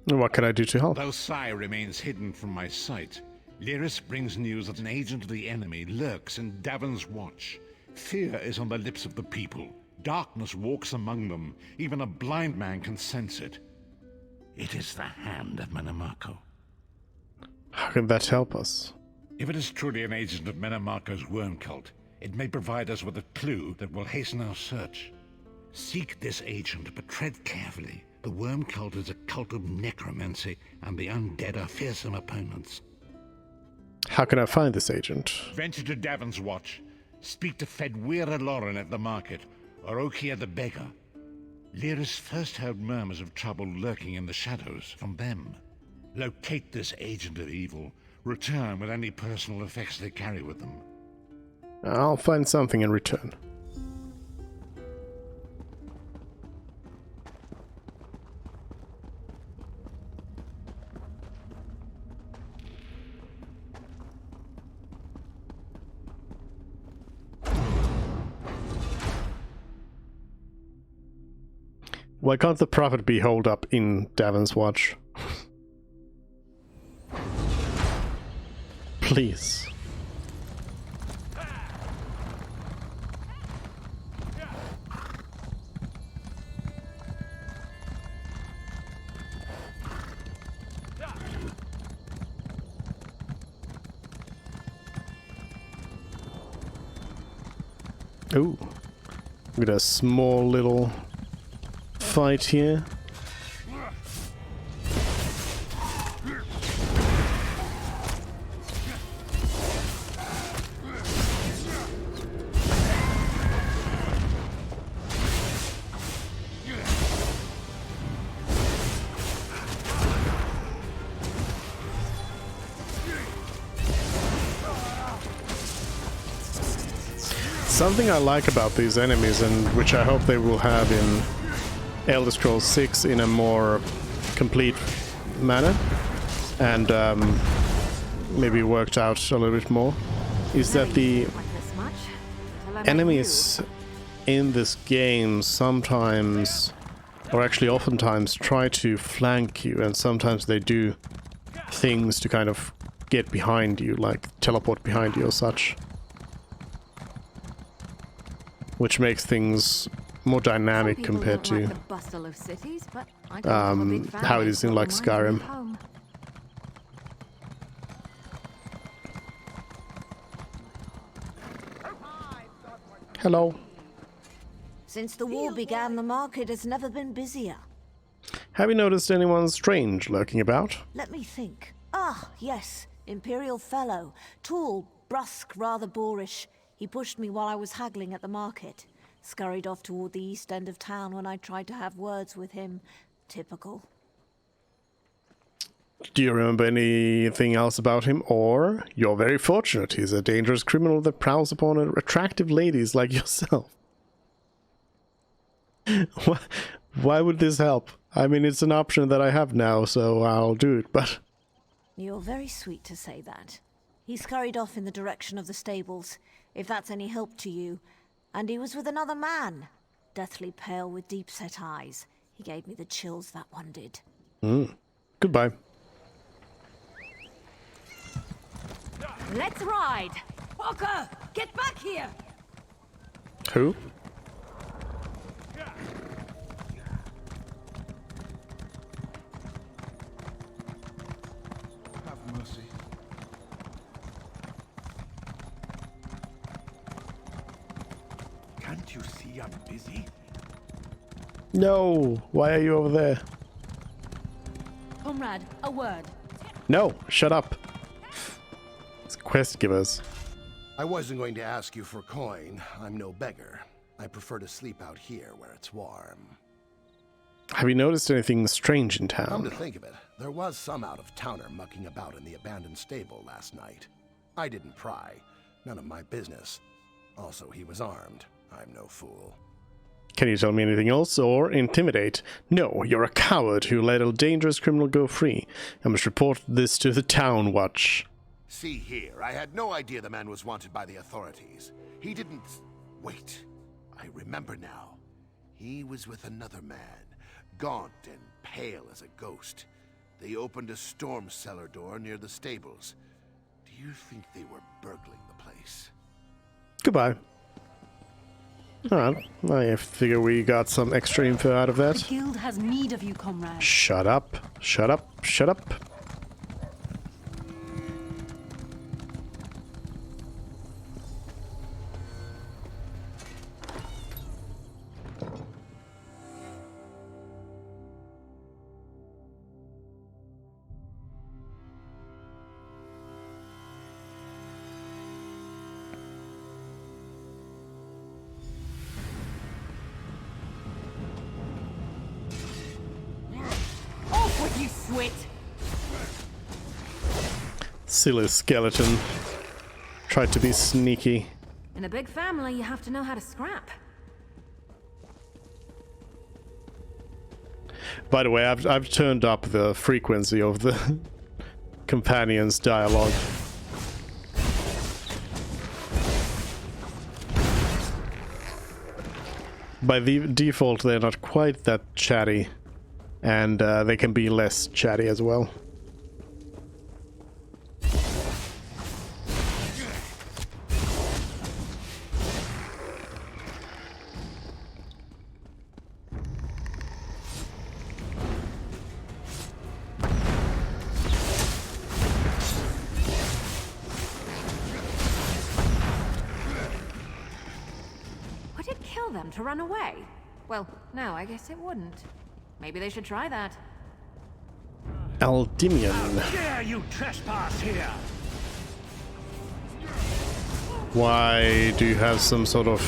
What can I do to help?
Though Sai remains hidden from my sight, Lyris brings news that an agent of the enemy lurks in Davon's Watch. Fear is on the lips of the people. Darkness walks among them. Even a blind man can sense it. It is the hand of Menamarco.
How can that help us?
If it is truly an agent of Menamarco's worm cult, it may provide us with a clue that will hasten our search. Seek this agent, but tread carefully. The worm cult is a cult of necromancy, and the undead are fearsome opponents.
How can I find this agent?
Venture to Davon's Watch. Speak to Fedwira Lauren at the market, or Okia the beggar. Lyris first heard murmurs of trouble lurking in the shadows from them. Locate this agent of evil. Return with any personal effects they carry with them.
I'll find something in return. Why can't the Prophet be holed up in Davon's Watch? Please. Ooh. We got a small little fight here. Something I like about these enemies, and which I hope they will have in Elder Scrolls 6 in a more complete manner, and maybe worked out a little bit more, is that the enemies in this game sometimes, or actually oftentimes, try to flank you, and sometimes they do things to kind of get behind you, like teleport behind you or such. Which makes things more dynamic compared to how it is in like Skyrim. Hello.
Since the war began, the market has never been busier.
Have you noticed anyone strange lurking about?
Let me think. Ah, yes. Imperial Fellow. Tall, brusque, rather boorish. He pushed me while I was haggling at the market. Scurried off toward the east end of town when I tried to have words with him. Typical.
Do you remember anything else about him? Or, you're very fortunate, he's a dangerous criminal that prowls upon attractive ladies like yourself. Why would this help? I mean, it's an option that I have now, so I'll do it, but...
You're very sweet to say that. He scurried off in the direction of the stables. If that's any help to you, And he was with another man, deathly pale with deep-set eyes. He gave me the chills, that one did.
Goodbye.
Let's ride! Walker, get back here!
Who?
Have mercy.
Can't you see I'm busy?
No! Why are you over there?
Comrade, a word.
No! Shut up! It's quest givers.
I wasn't going to ask you for coin. I'm no beggar. I prefer to sleep out here where it's warm.
Have you noticed anything strange in
Come to
town?
think of it, there was some out-of-towner mucking about in the abandoned stable last night. I didn't pry. None of my business. Also, he was armed. I'm no fool.
Can you tell me anything else or intimidate? No, you're a coward who let a dangerous criminal go free. I must report this to the town watch.
See here, I had no idea the man was wanted by the authorities. He didn't... Wait, I remember now. He was with another man, gaunt and pale as a ghost. They opened a storm cellar door near the stables. Do you think they were burgling the place?
Goodbye. Alright, I figure we got some extra info out of
The
that.
guild has need of you, comrade.
Shut up. Shut up. Shut up.
Off with you, Swit!
Silly skeleton. Tried to be sneaky.
In a big family, you have to know how to scrap.
By the way, I've turned up the frequency of the companions' dialogue. By the default, they're not quite that chatty, and they can be less chatty as well.
Would it kill them to run away? Well, no, I guess it wouldn't. Maybe they should try that.
Aldimian.
Dare you trespass here?
Why do you have some sort of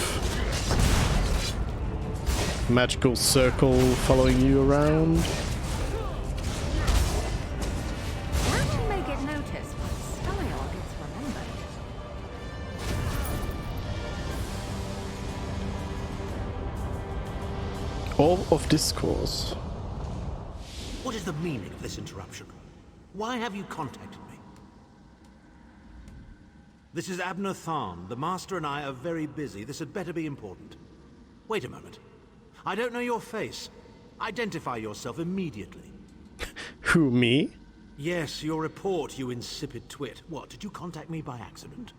magical circle following you around?
That may get noticed, but style gets remembered.
All of discourse.
What is the meaning of this interruption? Why have you contacted me? This is Abner Tharn. The Master and I are very busy. This had better be important. Wait a moment. I don't know your face. Identify yourself immediately.
Who, me?
Yes, your report, you insipid twit. What, did you contact me by accident?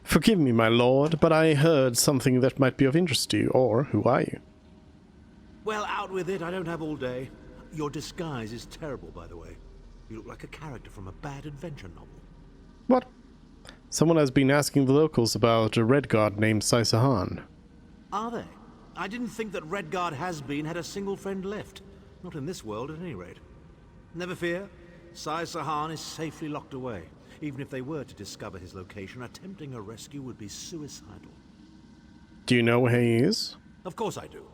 Forgive me, my lord, but I heard something that might be of interest to you, or who are you?
Well, out with it. I don't have all day. Your disguise is terrible, by the way. You look like a character from a bad adventure novel.
What? Someone has been asking the locals about a red guard named Saisahan.
Are they? I didn't think that Redguard has-been had a single friend left. Not in this world, at any rate. Never fear. Sahan is safely locked away. Even if they were to discover his location, attempting a rescue would be suicidal.
Do you know where he is?
Of course I do.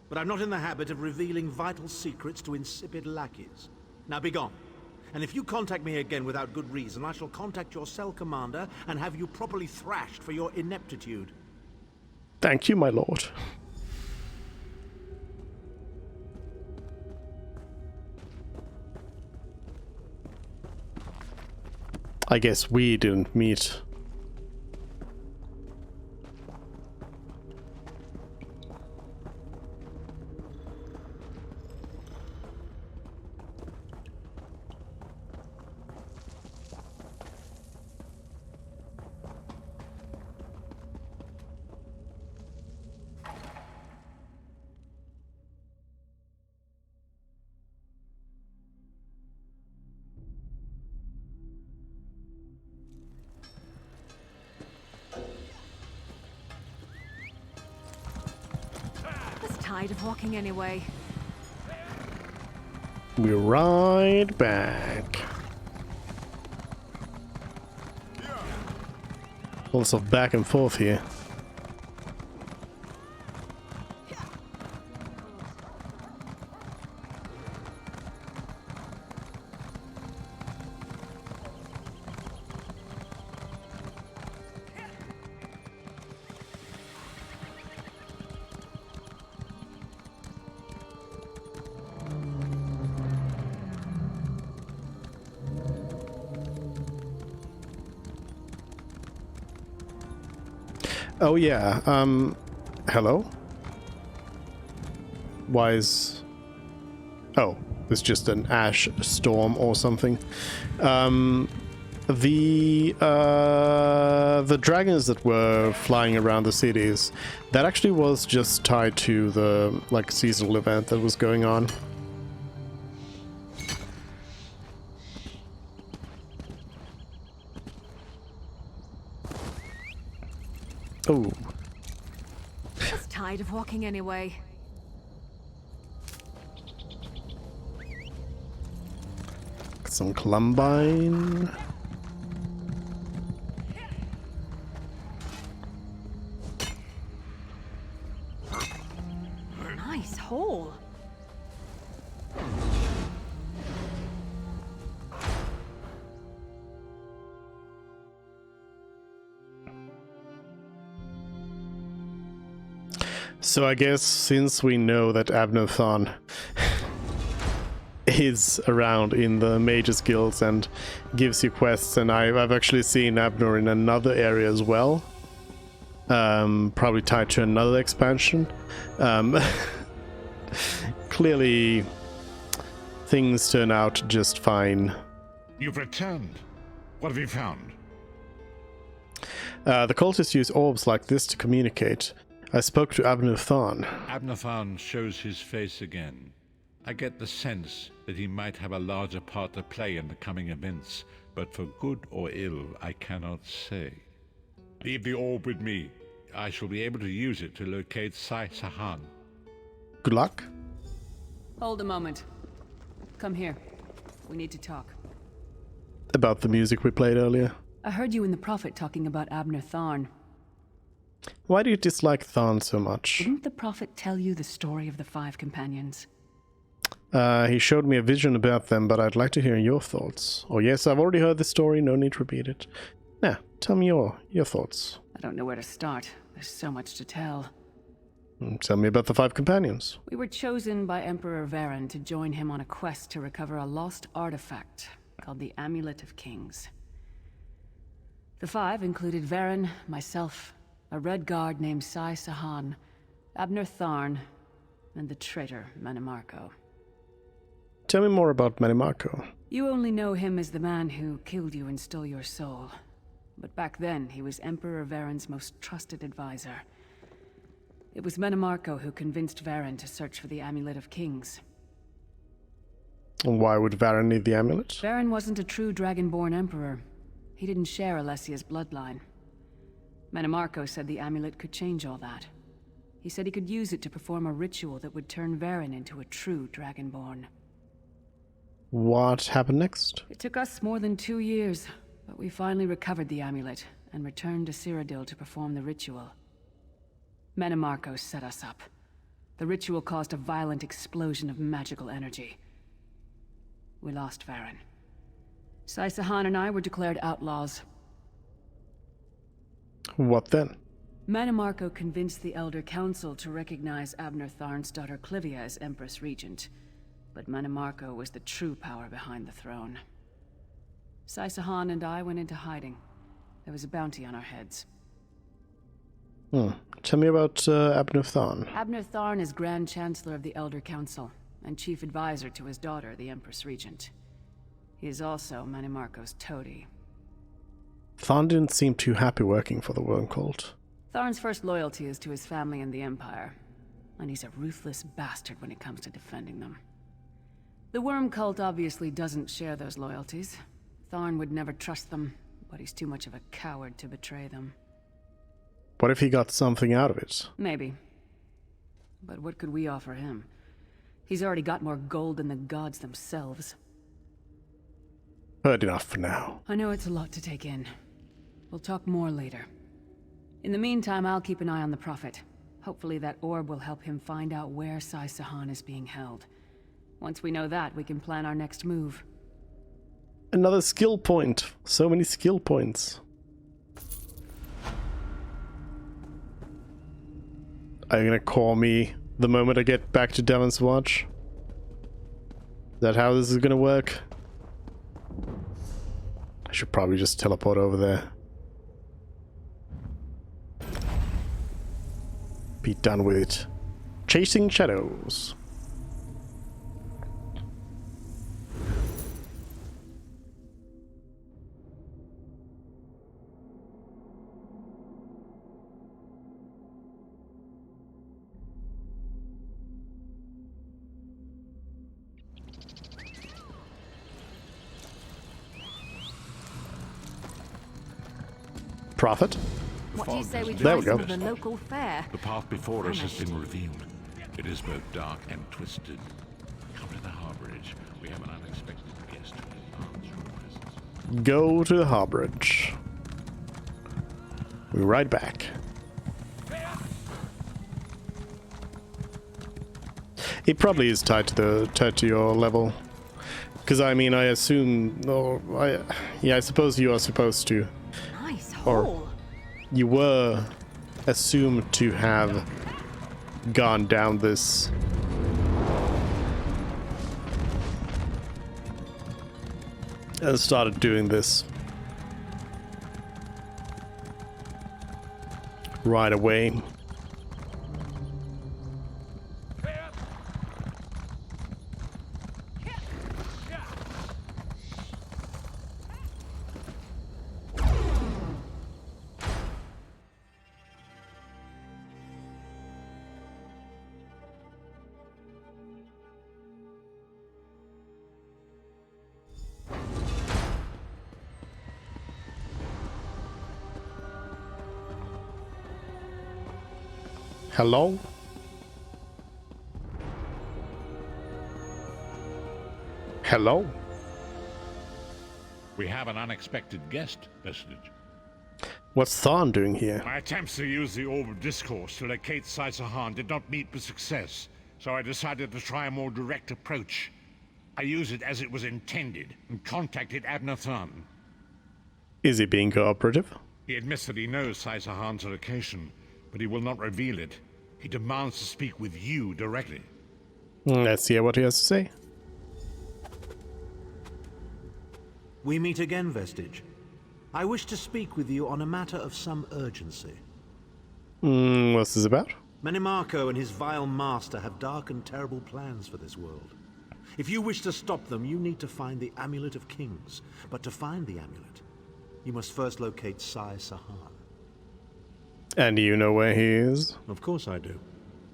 But I'm not in the habit of revealing vital secrets to insipid lackeys. Now be gone. And if you contact me again without good reason, I shall contact your cell commander and have you properly thrashed for your ineptitude.
Thank you, my lord. I guess we didn't meet.
tired of walking anyway.
We're right back. Lots of back and forth here. Oh yeah, hello? Why is... Oh, it's just an ash storm or something. The dragons that were flying around the cities, that actually was just tied to the, like, seasonal event that was going on. Oh.
Just tired of walking anyway.
Some Columbine.
Nice hole.
So I guess since we know that Abner Thon is around in the Mages Guilds and gives you quests, and I've actually seen Abner in another area as well, probably tied to another expansion. Clearly things turn out just fine.
You've returned. What have you found?
The cultists use orbs like this to communicate. I spoke to Abner Thon.
Abner Thon shows his face again. I get the sense that he might have a larger part to play in the coming events, but for good or ill, I cannot say. Leave the orb with me. I shall be able to use it to locate Sai Sahan.
Good luck.
Hold a moment. Come here. We need to talk.
About the music we played earlier.
I heard you and the Prophet talking about Abner Tharn.
Why do you dislike Thon so much?
Didn't the Prophet tell you the story of the 5 companions?
He showed me a vision about them, but I'd like to hear your thoughts. Oh yes, I've already heard the story, no need to repeat it. Now, tell me your thoughts.
I don't know where to start. There's so much to tell.
Tell me about the 5 companions.
We were chosen by Emperor Varen to join him on a quest to recover a lost artifact called the Amulet of Kings. The 5 included Varen, myself, a red guard named Sai Sahan, Abner Tharn, and the traitor Manimarco.
Tell me more about Manimarco.
You only know him as the man who killed you and stole your soul. But back then, he was Emperor Varen's most trusted advisor. It was Manimarco who convinced Varen to search for the Amulet of Kings.
Why would Varen need the amulet?
Varen wasn't a true Dragonborn Emperor. He didn't share Alessia's bloodline. Manimarco said the amulet could change all that. He said he could use it to perform a ritual that would turn Varen into a true Dragonborn.
What happened next?
It took us more than 2 years, but we finally recovered the amulet and returned to Cyrodiil to perform the ritual. Manimarco set us up. The ritual caused a violent explosion of magical energy. We lost Varen. Sai Sahan and I were declared outlaws.
What then?
Manimarco convinced the Elder Council to recognize Abner Tharn's daughter Clivia as Empress Regent, but Manimarco was the true power behind the throne. Sai Sahan and I went into hiding. There was a bounty on our heads.
Tell me about Abner Thon.
Abner Tharn is Grand Chancellor of the Elder Council, and Chief Advisor to his daughter, the Empress Regent. He is also Manimarco's toady.
Thon didn't seem too happy working for the Worm Cult.
Tharn's first loyalty is to his family and the Empire, and he's a ruthless bastard when it comes to defending them. The Worm Cult obviously doesn't share those loyalties. Tharn would never trust them, but he's too much of a coward to betray them.
What if he got something out of it?
Maybe. But what could we offer him? He's already got more gold than the gods themselves.
Heard enough for now.
I know it's a lot to take in. We'll talk more later. In the meantime, I'll keep an eye on the Prophet. Hopefully that orb will help him find out where Sai Sahan is being held. Once we know that, we can plan our next move.
Another skill point. So many skill points. Are you gonna call me the moment I get back to Devon's Watch? Is that how this is gonna work? I should probably just teleport over there. Be done with it. Chasing shadows. Prophet?
What do you say we
There
try
we go.
some of the local fare?
The path before us has been revealed. It is both dark and twisted. Come to the harborage. We have an unexpected guest who demands your presence.
Go to the harborage. We're right back. It probably is tied to your level, because I mean I assume, I suppose you are supposed to,
Nice
or
haul.
you were assumed to have gone down this and started doing this right away. Hello? Hello?
We have an unexpected guest, Vestige.
What's Thorn doing here?
My attempts to use the Orb of Discourse to locate Sai Sahan did not meet with success, so I decided to try a more direct approach. I used it as it was intended and contacted Abnathan.
Is he being cooperative?
He admits that he knows Sai Sahan's location, but he will not reveal it. He demands to speak with you directly.
Let's hear what he has to say.
We meet again, Vestige. I wish to speak with you on a matter of some urgency.
What's this about?
Manimarco and his vile master have dark and terrible plans for this world. If you wish to stop them, you need to find the Amulet of Kings. But to find the amulet, you must first locate Sai Sahan.
And you know where he is?
Of course I do.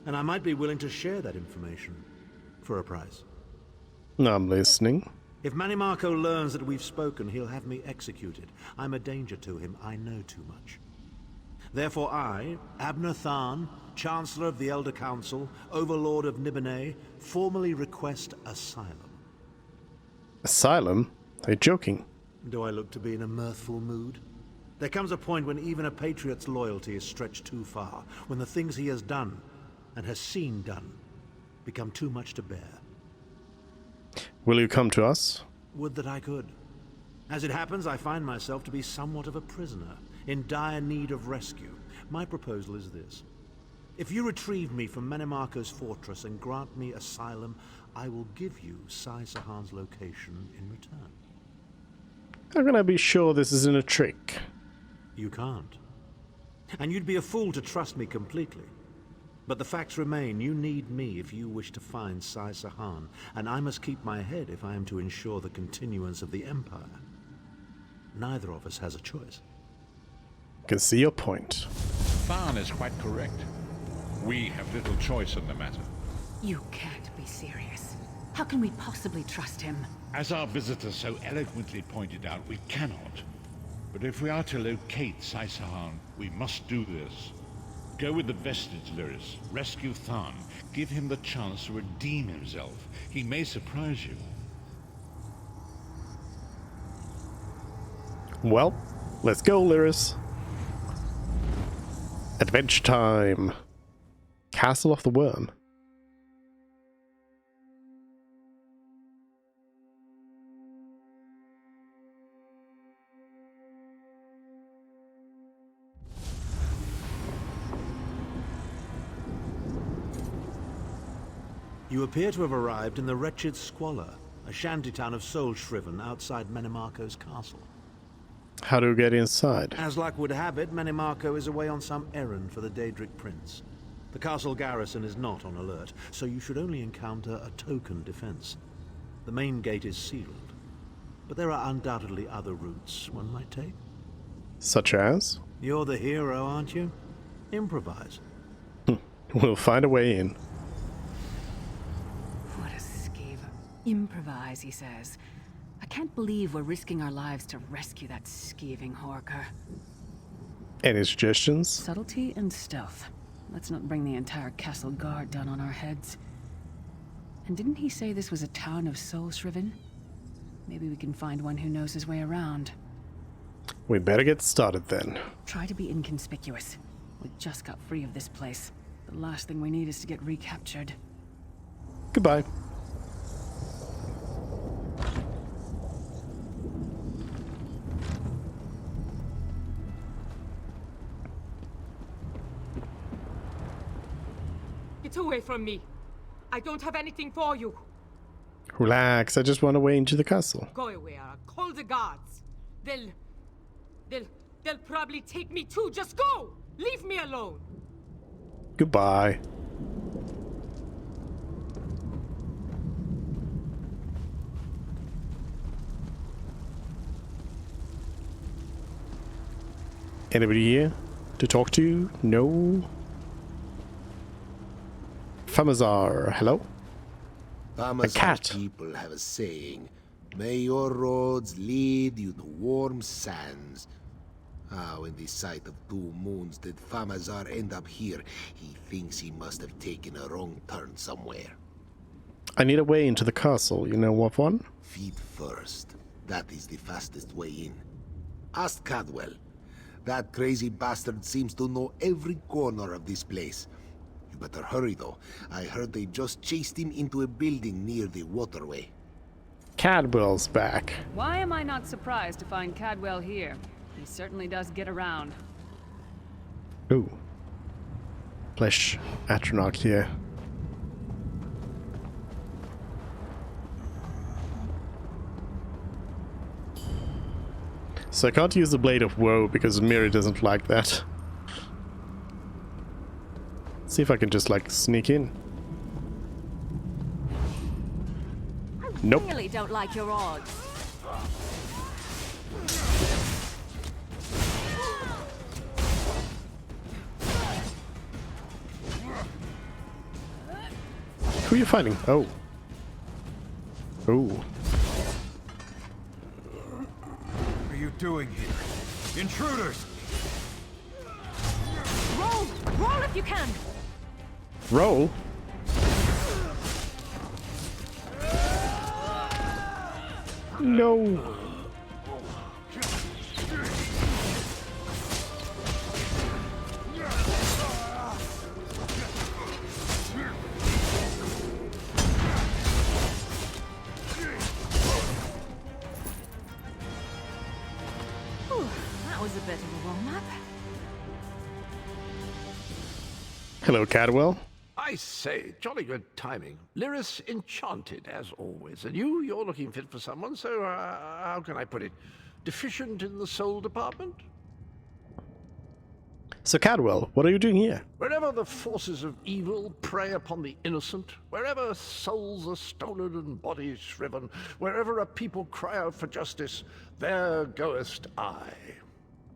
And I might be willing to share that information for a price.
I'm listening.
If Manimarco learns that we've spoken, he'll have me executed. I'm a danger to him. I know too much. Therefore I, Abnathan, Chancellor of the Elder Council, Overlord of Nibene, formally request asylum.
Asylum? Are you joking?
Do I look to be in a mirthful mood? There comes a point when even a patriot's loyalty is stretched too far, when the things he has done, and has seen done, become too much to bear.
Will you come to us?
Would that I could. As it happens, I find myself to be somewhat of a prisoner, in dire need of rescue. My proposal is this. If you retrieve me from Manimarco's fortress and grant me asylum, I will give you Sai Sahan's location in return.
How can I be sure this isn't a trick?
You can't. And you'd be a fool to trust me completely. But the facts remain, you need me if you wish to find Sai Sahan, and I must keep my head if I am to ensure the continuance of the Empire. Neither of us has a choice.
I can see your point.
Tharn is quite correct. We have little choice in the matter.
You can't be serious. How can we possibly trust him?
As our visitor so eloquently pointed out, we cannot. But if we are to locate Sai Sahan, we must do this. Go with the vestige, Lyris. Rescue Tharn. Give him the chance to redeem himself. He may surprise you.
Well, let's go, Lyris. Adventure time. Castle of the Worm.
You appear to have arrived in the wretched Squalor, a shantytown of soul-shriven outside Menimarco's castle.
How do we get inside?
As luck would have it, Menimarco is away on some errand for the Daedric Prince. The castle garrison is not on alert, so you should only encounter a token defense. The main gate is sealed, but there are undoubtedly other routes one might take.
Such as?
You're the hero, aren't you? Improvise.
We'll find a way in.
What a skeeve. Improvise, he says. I can't believe we're risking our lives to rescue that skeeving Horker.
Any suggestions?
Subtlety and stealth. Let's not bring the entire castle guard down on our heads. And didn't he say this was a town of soul-shriven? Maybe we can find one who knows his way around.
We better get started then.
Try to be inconspicuous. We just got free of this place. The last thing we need is to get recaptured.
Goodbye.
Get away from me. I don't have anything for you.
Relax, I just want a way into the castle.
Go away, or I'll call the guards. They'll probably take me too. Just go! Leave me alone.
Goodbye. Anybody here to talk to? No. Famazar, hello? A cat.
People have a saying, may your roads lead you to warm sands. When the sight of 2 moons did Famazar end up here, he thinks he must have taken a wrong turn somewhere.
I need a way into the castle, you know what one?
Feet first. That is the fastest way in. Ask Cadwell. That crazy bastard seems to know every corner of this place. You better hurry though. I heard they just chased him into a building near the waterway.
Cadwell's back.
Why am I not surprised to find Cadwell here? He certainly does get around.
Ooh. Flesh Atronach here. So I can't use the Blade of Woe because Miri doesn't like that. See if I can just like sneak in. Nope.
I really don't like your odds.
Who are you fighting? Oh. Oh.
What are you doing here? Intruders!
Roll! Roll if you can!
Roll? No.
That was a bit of a warm-up.
Hello, Cadwell.
I say, jolly good timing. Lyris enchanted, as always. And you're looking fit for someone, so how can I put it? Deficient in the soul department?
So, Cadwell, what are you doing here?
Wherever the forces of evil prey upon the innocent, wherever souls are stolen and bodies shriven, wherever a people cry out for justice, there goest I.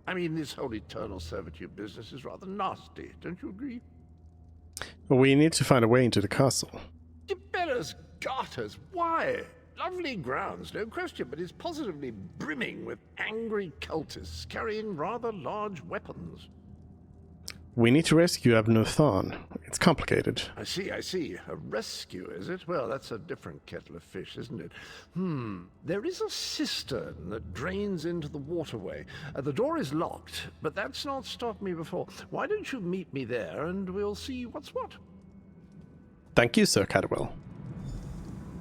I mean, this whole eternal servitude business is rather nasty, don't you agree?
We need to find a way into the castle.
Tiberius Garters, why? Lovely grounds, no question, but it's positively brimming with angry cultists carrying rather large weapons.
We need to rescue Abnothan. It's complicated.
I see, I see. A rescue, is it? Well, that's a different kettle of fish, isn't it? There is a cistern that drains into the waterway. The door is locked, but that's not stopped me before. Why don't you meet me there, and we'll see what's what?
Thank you, Sir Cadwell.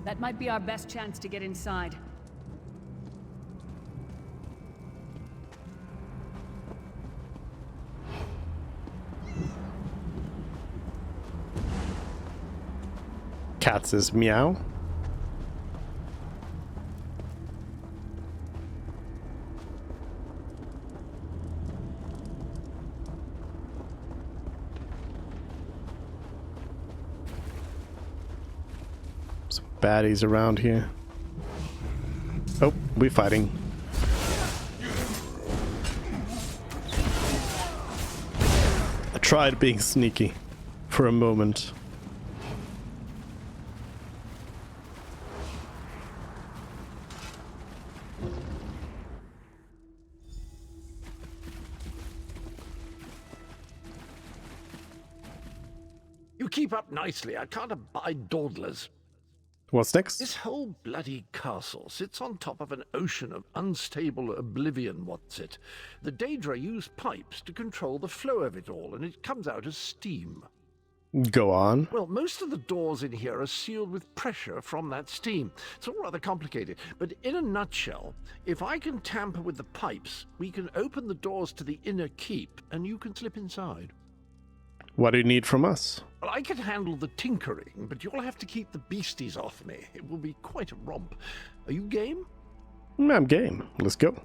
That might be our best chance to get inside.
Cat says meow. Some baddies around here. Oh, we're fighting. I tried being sneaky for a moment.
You keep up nicely. I can't abide dawdlers.
What's next?
This whole bloody castle sits on top of an ocean of unstable oblivion, what's it? The Daedra use pipes to control the flow of it all, and it comes out as steam.
Go on.
Well, most of the doors in here are sealed with pressure from that steam. It's all rather complicated, but in a nutshell, if I can tamper with the pipes, we can open the doors to the inner keep, and you can slip inside.
What do you need from us?
Well, I can handle the tinkering, but you'll have to keep the beasties off me. It will be quite a romp. Are you game?
I'm game. Let's go.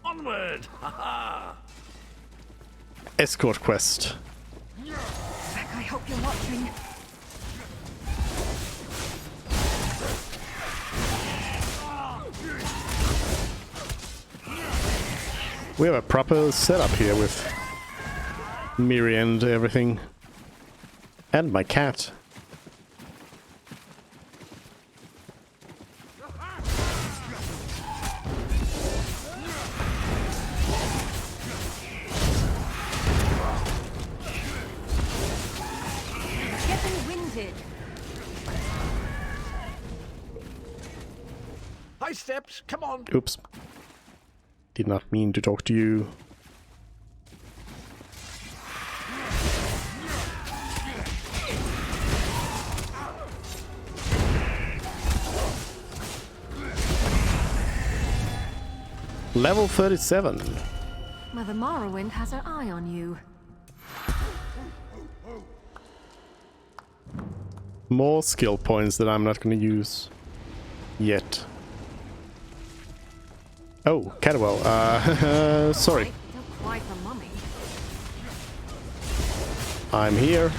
Onward! Ha-ha!
Escort quest.
Zack, I hope you're watching.
We have a proper setup here with Miri and everything. And my cat.
Getting winded.
High steps, come on!
Oops. Did not mean to talk to you. Level 37.
Mother Morrowind has her eye on you.
More skill points that I'm not going to use yet. Oh, Cadwell. Sorry.
Still quite the mummy.
I'm here.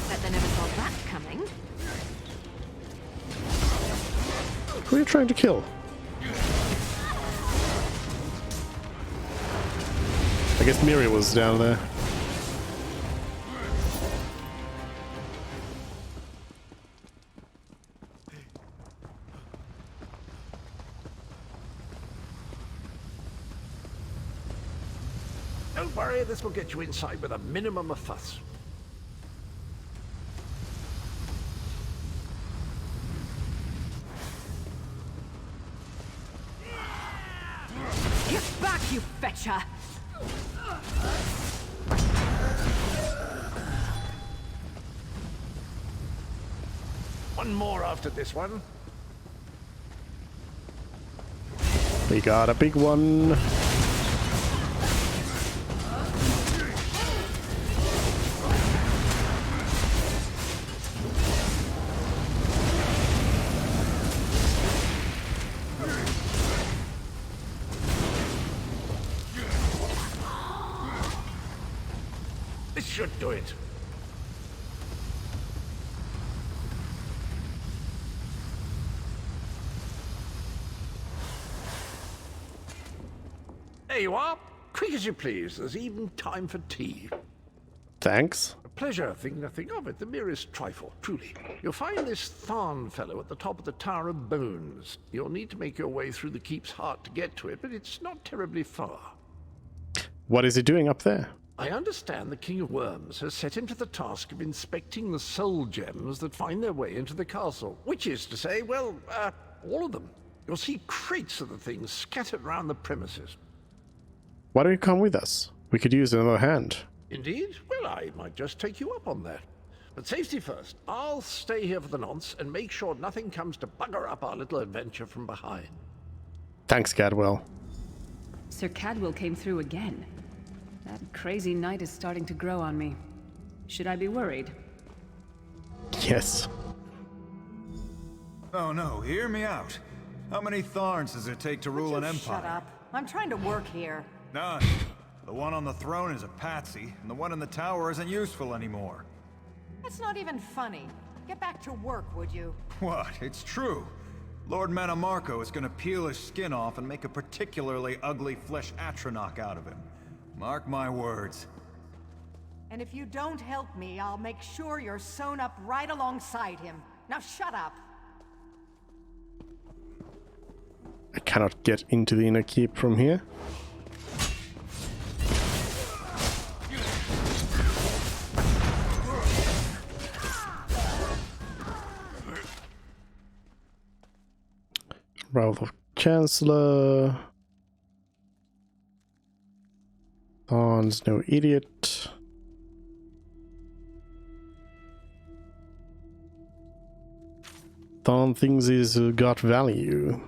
Bet they never saw that coming.
Who are you trying to kill? I guess Miri was down there.
Don't worry, this will get you inside with a minimum of fuss.
Get back, you fetcher!
One more after this one.
We got a big one.
This should do it. There you are. Quick as you please. There's even time for tea.
Thanks.
A Pleasure, think nothing of it. The merest trifle, truly. You'll find this Thorn fellow at the top of the Tower of Bones. You'll need to make your way through the keep's heart to get to it, but it's not terribly far.
What is he doing up there?
I understand the King of Worms has set him to the task of inspecting the soul gems that find their way into the castle. Which is to say, well, all of them. You'll see crates of the things scattered around the premises.
Why don't you come with us? We could use another hand.
Indeed? Well, I might just take you up on that. But safety first. I'll stay here for the nonce and make sure nothing comes to bugger up our little adventure from behind.
Thanks, Cadwell.
Sir Cadwell came through again. That crazy night is starting to grow on me. Should I be worried?
Yes.
Oh no, hear me out. How many Tharns does it take to rule an empire?
Shut up. I'm trying to work here.
None. The one on the throne is a patsy, and the one in the tower isn't useful anymore.
That's not even funny. Get back to work, would you?
What? It's true. Lord Manamarco is gonna peel his skin off and make a particularly ugly flesh Atronach out of him. Mark my words.
And if you don't help me, I'll make sure you're sewn up right alongside him. Now shut up!
I cannot get into the inner keep from here. Wrath of Chancellor. Thorn's no idiot. Thorn thinks he's got value.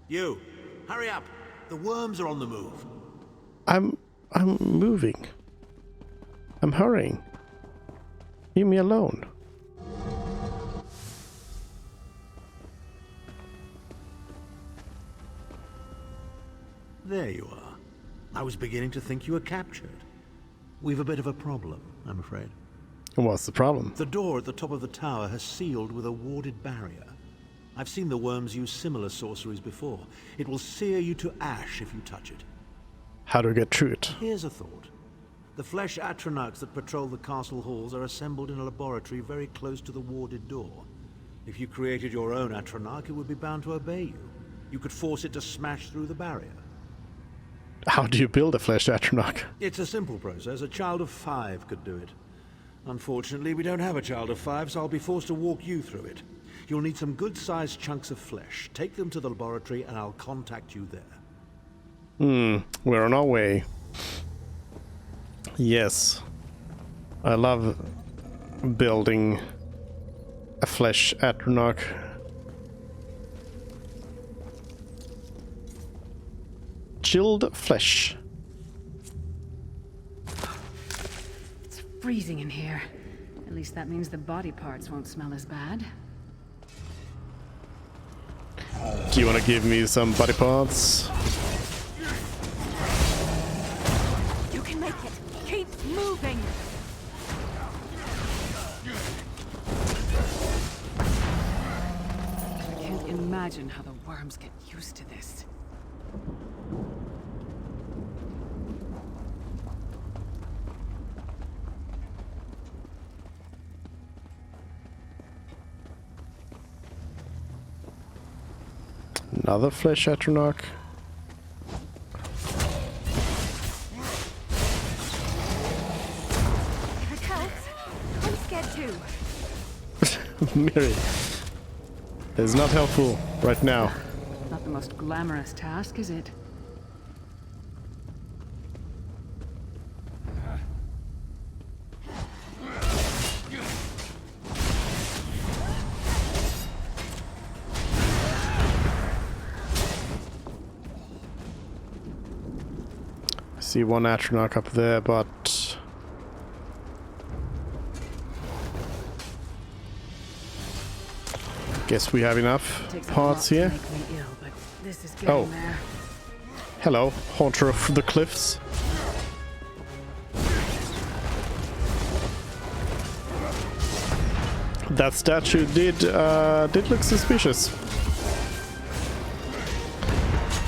You, hurry up. The worms are on the move.
I'm moving. I'm hurrying. Leave me alone.
There you are. I was beginning to think you were captured. We've a bit of a problem, I'm afraid.
What's the problem?
The door at the top of the tower has sealed with a warded barrier. I've seen the worms use similar sorceries before. It will sear you to ash if you touch it.
How do I get through it?
Here's a thought. The flesh Atronachs that patrol the castle halls are assembled in a laboratory very close to the warded door. If you created your own Atronach, it would be bound to obey you. You could force it to smash through the barrier.
How do you build a flesh Atronach?
It's a simple process. A child of 5 could do it. Unfortunately, we don't have a child of 5, so I'll be forced to walk you through it. You'll need some good-sized chunks of flesh. Take them to the laboratory and I'll contact you there.
We're on our way. Yes. I love building a flesh Atronach. Chilled flesh.
It's freezing in here. At least that means the body parts won't smell as bad.
Do you want to give me some body parts?
You can make it! Keep moving!
I can't imagine how the worms get used to this.
Another flesh Atronach.
That helps. I'm scared too.
Miri. It's not helpful right now.
Not the most glamorous task, is it?
See one Atronach up there, but guess we have enough parts here. Oh, hello, Haunter of the Cliffs. That statue did look suspicious.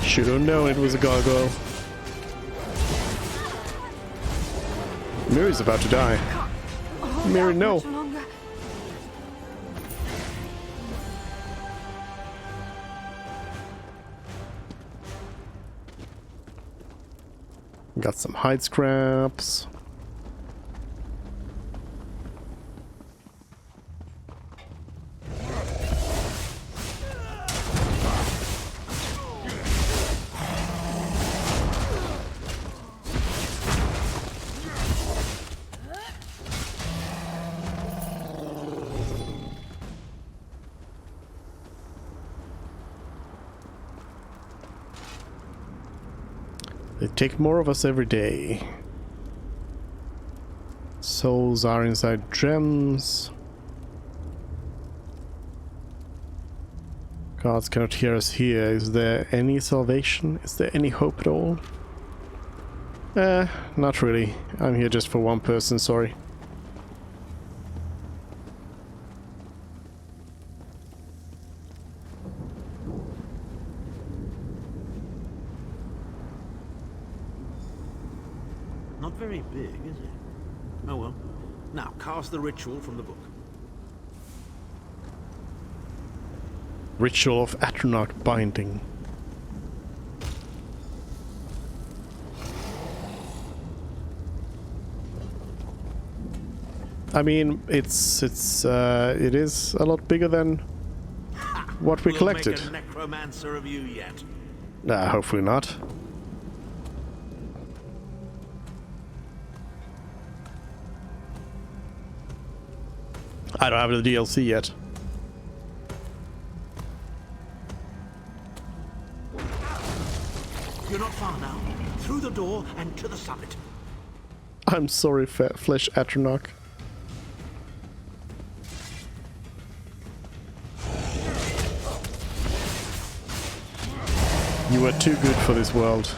Should have known it was a gargoyle. Miri's about to die. Mary, no. Got some hide scraps. They take more of us every day. Souls are inside gems. Gods cannot hear us here. Is there any salvation? Is there any hope at all? Not really. I'm here just for one person, sorry.
Not very big, is it? Oh well. Now, cast the ritual from the book.
Ritual of Atronach binding. I mean, it is a lot bigger than what we collected.
We'll make a necromancer of you yet.
Hopefully not. I don't have the DLC yet.
You're not far now. Through the door and to the summit.
I'm sorry, Flesh Atronach. You are too good for this world.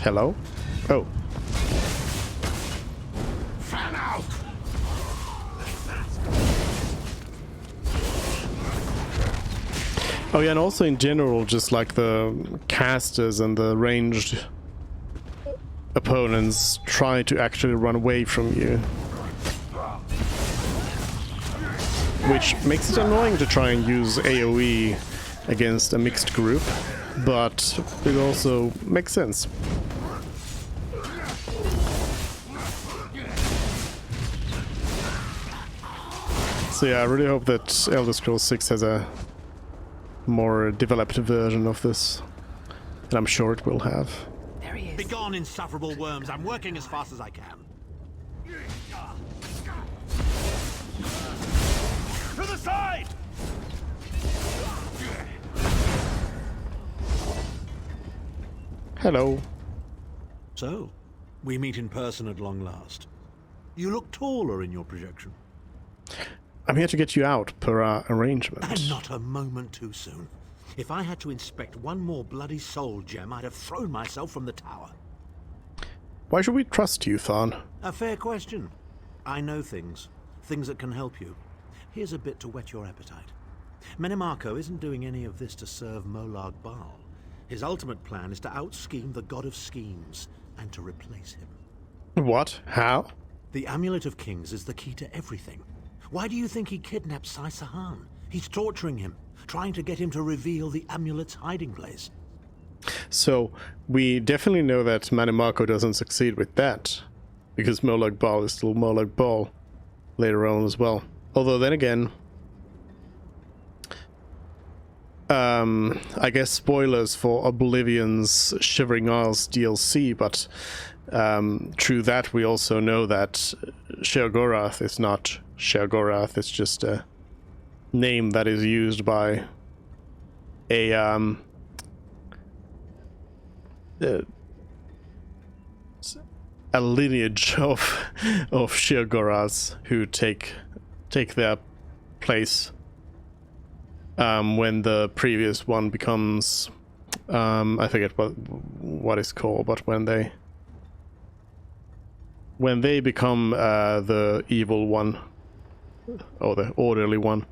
Hello? Oh.
Fan out!
Oh yeah, and also in general, just like the casters and the ranged opponents try to actually run away from you. Which makes it annoying to try and use AoE against a mixed group, but it also makes sense. So yeah, I really hope that Elder Scrolls 6 has a more developed version of this. And I'm sure it will have.
There he is. Begone, insufferable worms. I'm working as fast as I can.
To the side!
Hello.
So, we meet in person at long last. You look taller in your projection.
I'm here to get you out, per our arrangement.
And not a moment too soon. If I had to inspect one more bloody soul gem, I'd have thrown myself from the tower.
Why should we trust you, Thorn?
A fair question. I know things. Things that can help you. Here's a bit to whet your appetite. Menimarco isn't doing any of this to serve Molag Bal. His ultimate plan is to out-scheme the god of schemes, and to replace him.
What? How?
The Amulet of Kings is the key to everything. Why do you think he kidnapped Sai Sahan? He's torturing him, trying to get him to reveal the amulet's hiding place.
So, we definitely know that Menimarco doesn't succeed with that, because Molag Bal is still Molag Bal later on as well. Although then again, I guess spoilers for Oblivion's Shivering Isles DLC, but through that we also know that Sheogorath is not Sheogorath, it's just a name that is used by a lineage of Sheogoraths who take their place when the previous one becomes I forget what it's called, but when they become the evil one, or the orderly one,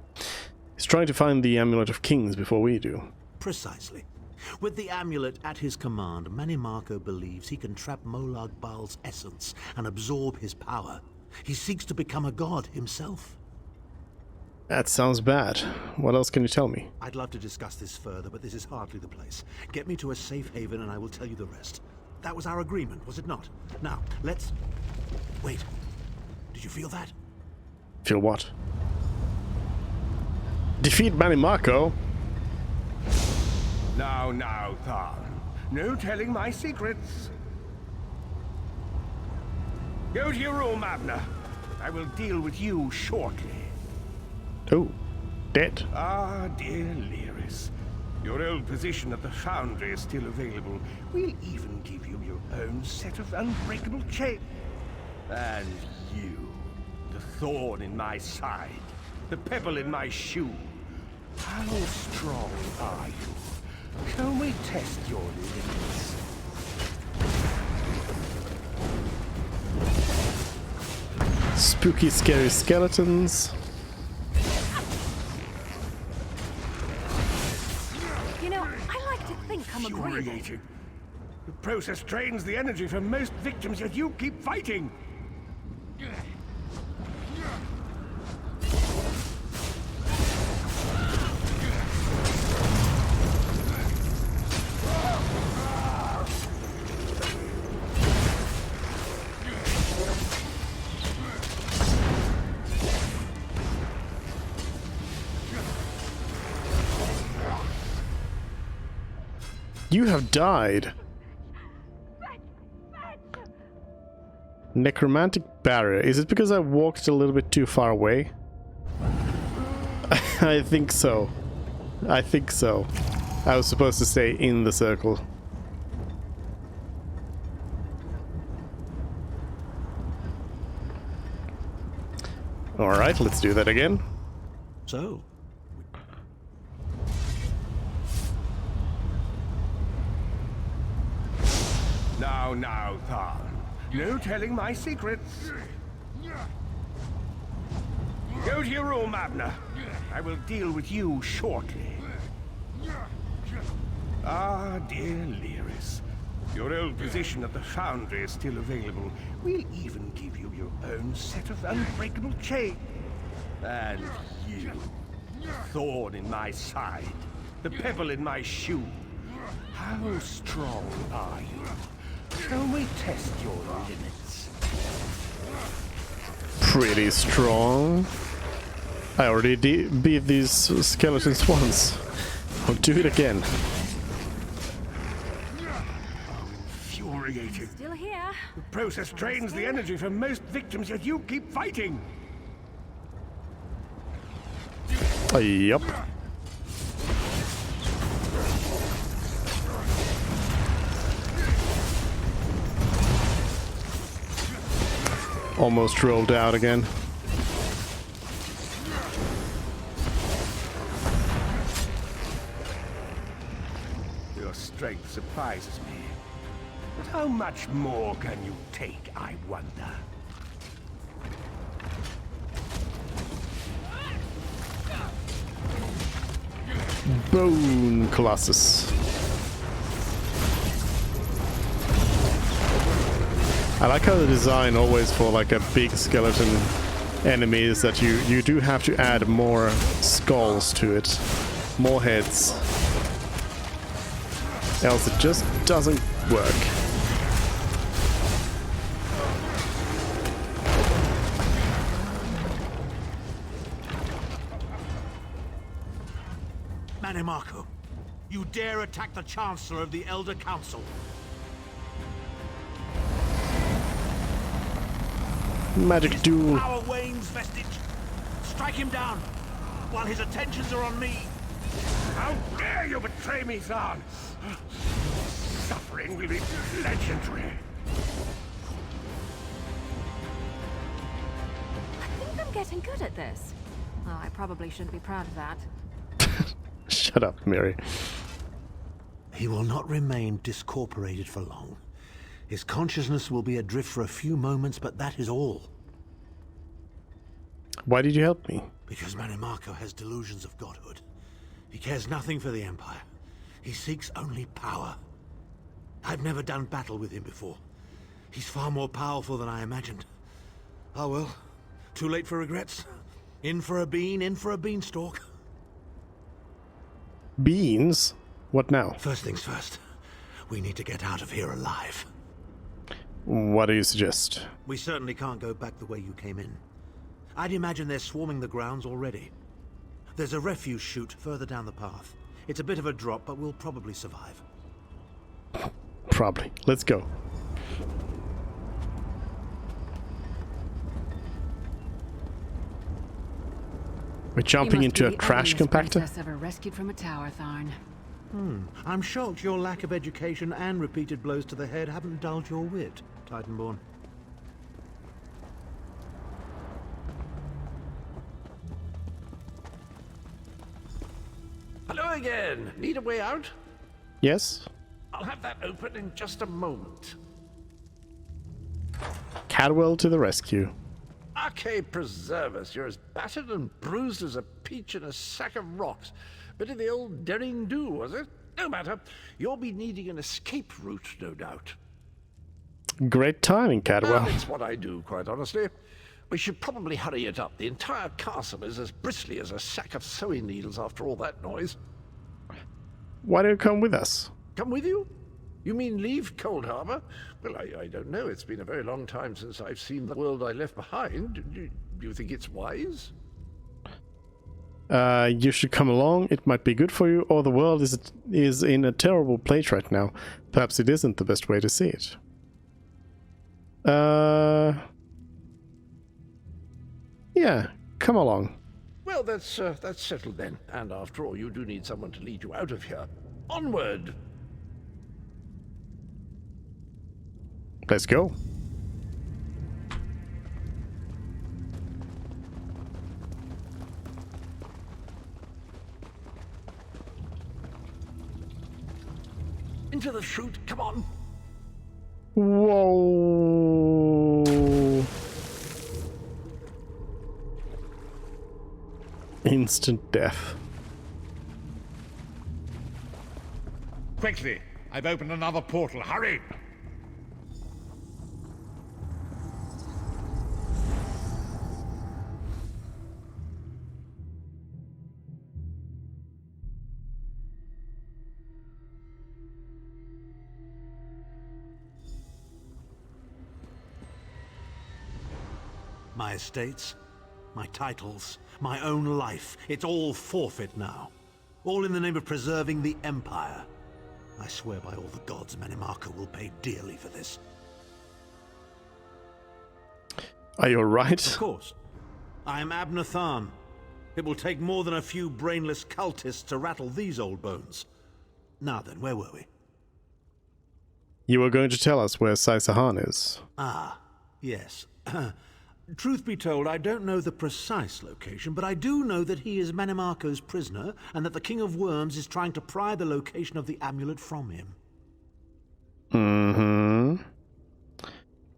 he's trying to find the Amulet of Kings before we do.
Precisely. With the amulet at his command, Manimarco believes he can trap Molag Bal's essence and absorb his power. He seeks to become a god himself.
That sounds bad. What else can you tell me?
I'd love to discuss this further, but this is hardly the place. Get me to a safe haven and I will tell you the rest. That was our agreement, was it not? Now, let's... Wait. Did you feel that?
Feel what? Defeat Manimarco?
Now, Tharn. No telling my secrets. Go to your room, Abner. I will deal with you shortly.
Oh, dead.
Ah, dear Lyris. Your old position at the Foundry is still available. We'll even give you your own set of unbreakable chains. And you, the thorn in my side, the pebble in my shoe. How strong are you? Shall we test your limits?
Spooky, scary skeletons.
You know, I like to think I'm agreeable.
Infuriating. The process drains the energy from most victims, yet you keep fighting.
You have died. Necromantic barrier. Is it because I walked a little bit too far away? I think so. I think so. I was supposed to stay in the circle. Alright, let's do that again.
So,
Now, Tharn. No telling my secrets. Go to your room, Abner. I will deal with you shortly. Ah, dear Lyris. Your old position at the Foundry is still available. We'll even give you your own set of unbreakable chains. And you, the thorn in my side, the pebble in my shoe. How strong are you? Shall we test your limits?
Pretty strong. I already beat these skeletons once. I'll do it again.
Infuriating.
Still here.
The process drains the energy from most victims, yet you keep fighting.
Yup. Almost rolled out again.
Your strength surprises me. But how much more can you take, I wonder?
Bone Colossus. I like how the design always for like a big skeleton enemy is that you do have to add more skulls to it, more heads, else it just doesn't work.
Manimarco, you dare attack the Chancellor of the Elder Council.
Magic duel.
Power wanes, vestige. Strike him down while his attentions are on me.
How dare you betray me, Zahn? Suffering will be legendary.
I think I'm getting good at this. Oh, I probably shouldn't be proud of that.
Shut up, Mary.
He will not remain discorporated for long. His consciousness will be adrift for a few moments, but that is all.
Why did you help me?
Because Manimarco has delusions of godhood. He cares nothing for the Empire. He seeks only power. I've never done battle with him before. He's far more powerful than I imagined. Oh well, too late for regrets. In for a bean, in for a beanstalk.
Beans? What now?
First things first. We need to get out of here alive.
What do you suggest?
We certainly can't go back the way you came in. I'd imagine they're swarming the grounds already. There's a refuse chute further down the path. It's a bit of a drop, but we'll probably survive.
Probably. Let's go. We're jumping into a trash compactor?
Princess ever rescued from a tower, Tharn.
I'm shocked your lack of education and repeated blows to the head haven't dulled your wit, Titanborn.
Hello again. Need a way out?
Yes?
I'll have that open in just a moment.
Cadwell to the rescue.
Arcade preserve us. You're as battered and bruised as a peach in a sack of rocks. Bit of the old derring do, was it? No matter. You'll be needing an escape route, no doubt.
Great timing, Cadwell.
Well, it's what I do, quite honestly. We should probably hurry it up. The entire castle is as bristly as a sack of sewing needles after all that noise.
Why don't you come with us?
Come with you? You mean leave Cold Harbor? Well, I don't know. It's been a very long time since I've seen the world I left behind. Do you think it's wise?
You should come along. It might be good for you, or the world is in a terrible place right now. Perhaps it isn't the best way to see it. Yeah, come along.
Well, that's settled then. And after all, you do need someone to lead you out of here. Onward!
Let's go.
Into the chute, come on.
Whoa. Instant death.
Quickly! I've opened another portal. Hurry!
My estates, my titles, my own life, it's all forfeit now. All in the name of preserving the Empire. I swear by all the gods, Manimarco will pay dearly for this.
Are you alright?
Of course. I am Abner Tharn. It will take more than a few brainless cultists to rattle these old bones. Now then, where were we?
You were going to tell us where Saisahan is.
Ah, yes. Truth be told, I don't know the precise location, but I do know that he is Manimarco's prisoner, and that the King of Worms is trying to pry the location of the amulet from him.
Mm-hmm.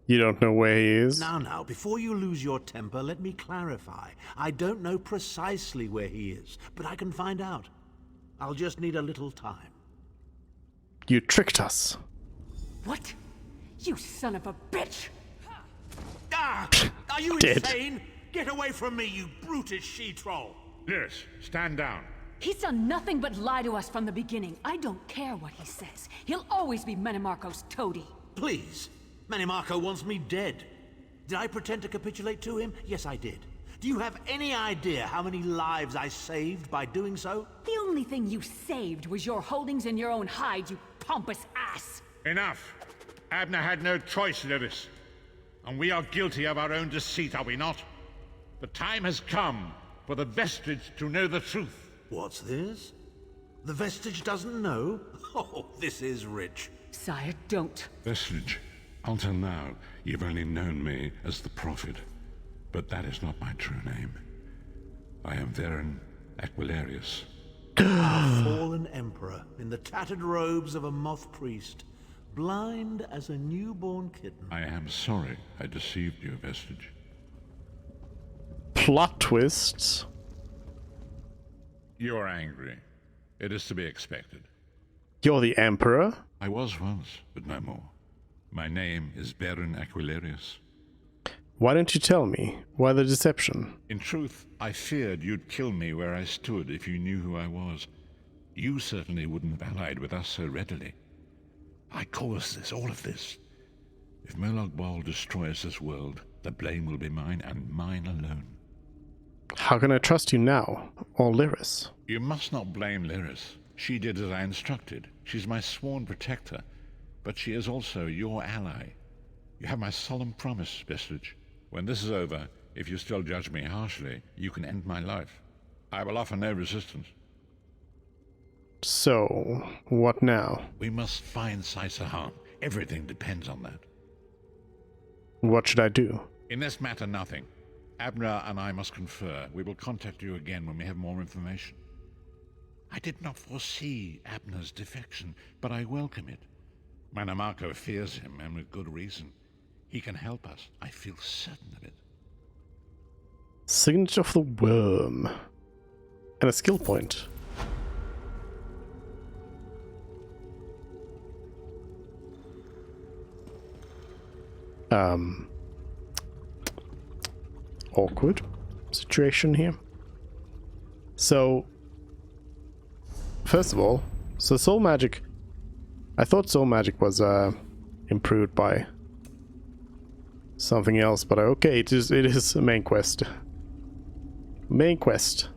You don't know where he is?
Now, before you lose your temper, let me clarify. I don't know precisely where he is, but I can find out. I'll just need a little time.
You tricked us.
What? You son of a bitch!
Ah! Are you
Dead.
insane? Get away from me, you brutish she-troll!
Lyris, stand down.
He's done nothing but lie to us from the beginning. I don't care what he says. He'll always be Manimarco's toady.
Please. Manimarco wants me dead. Did I pretend to capitulate to him? Yes, I did. Do you have any idea how many lives I saved by doing so?
The only thing you saved was your holdings in your own hide, you pompous ass!
Enough. Abner had no choice, Lyris. And we are guilty of our own deceit, are we not? The time has come for the Vestige to know the truth.
What's this? The Vestige doesn't know? Oh, this is rich.
Sire, don't.
Vestige, until now, you've only known me as the Prophet. But that is not my true name. I am Varen Aquilarius,
Our fallen emperor in the tattered robes of a moth priest, blind as a newborn kitten.
I am sorry I deceived you, Vestige.
Plot twists.
You're angry. It is to be expected.
You're the Emperor?
I was once, but no more. My name is Baron Aquilarius.
Why don't you tell me? Why the deception?
In truth, I feared you'd kill me where I stood if you knew who I was. You certainly wouldn't have allied with us so readily. I caused this, all of this. If Molag Bal destroys this world, the blame will be mine and mine alone.
How can I trust you now, or Lyris?
You must not blame Lyris. She did as I instructed. She's my sworn protector, but she is also your ally. You have my solemn promise, Vestige. When this is over, if you still judge me harshly, you can end my life. I will offer no resistance.
So, what now?
We must find Sai-Sahan. Everything depends on that.
What should I do?
In this matter, nothing. Abner and I must confer. We will contact you again when we have more information. I did not foresee Abner's defection, but I welcome it. Marco fears him, and with good reason. He can help us. I feel certain of it.
Signature of the Worm. And a skill point. Awkward situation here. So, first of all, so soul magic. I thought soul magic was improved by something else, but okay, it is a main quest. Main quest.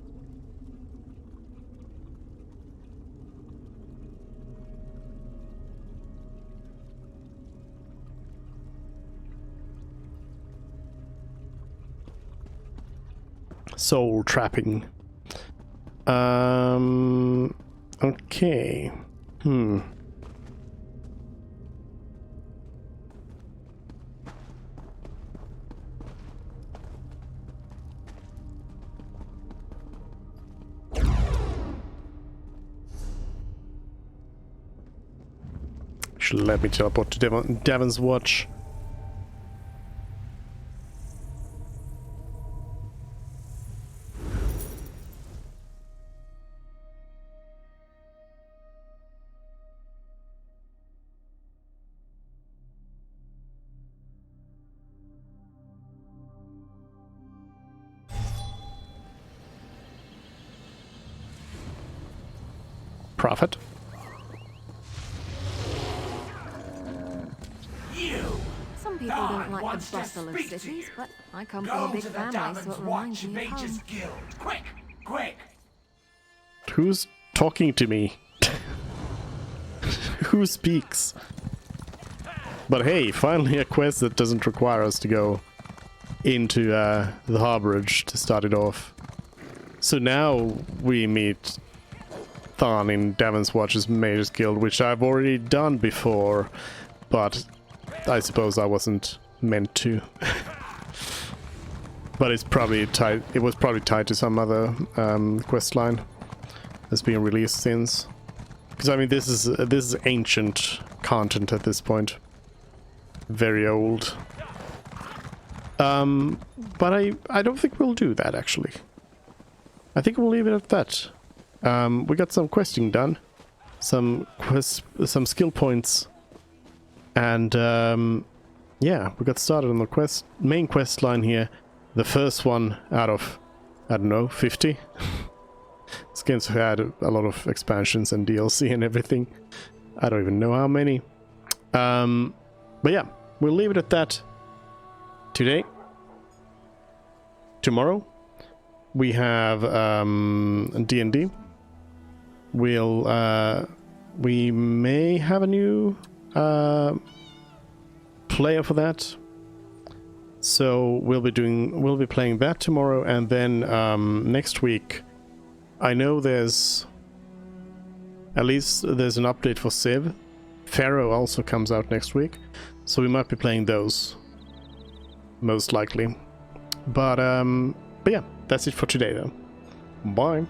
Soul trapping. Okay. Should let me teleport to Devon's watch. Prophet.
Some people don't like the bustle of cities, but I come from a big family, so it reminds me of home.
Quick! Quick!
Who's talking to me? Who speaks? But hey, finally a quest that doesn't require us to go into the harborage to start it off. So now we meet Than in Devon's Watch's Mage's Guild, which I've already done before, but I suppose I wasn't meant to. But it's probably tied. It was probably tied to some other quest line that's been released since. Because I mean, this is ancient content at this point, very old. But I don't think we'll do that actually. I think we'll leave it at that. We got some questing done, some skill points, and yeah, we got started on the main quest line here. The first one out of, I don't know, 50. This game's had a lot of expansions and DLC and everything. I don't even know how many. But yeah, we'll leave it at that today. Tomorrow we have D&D. We may have a new player for that, so we'll be playing that tomorrow, and then next week I know there's an update for Civ. Pharaoh also comes out next week, so we might be playing those most likely. But yeah, that's it for today though. Bye.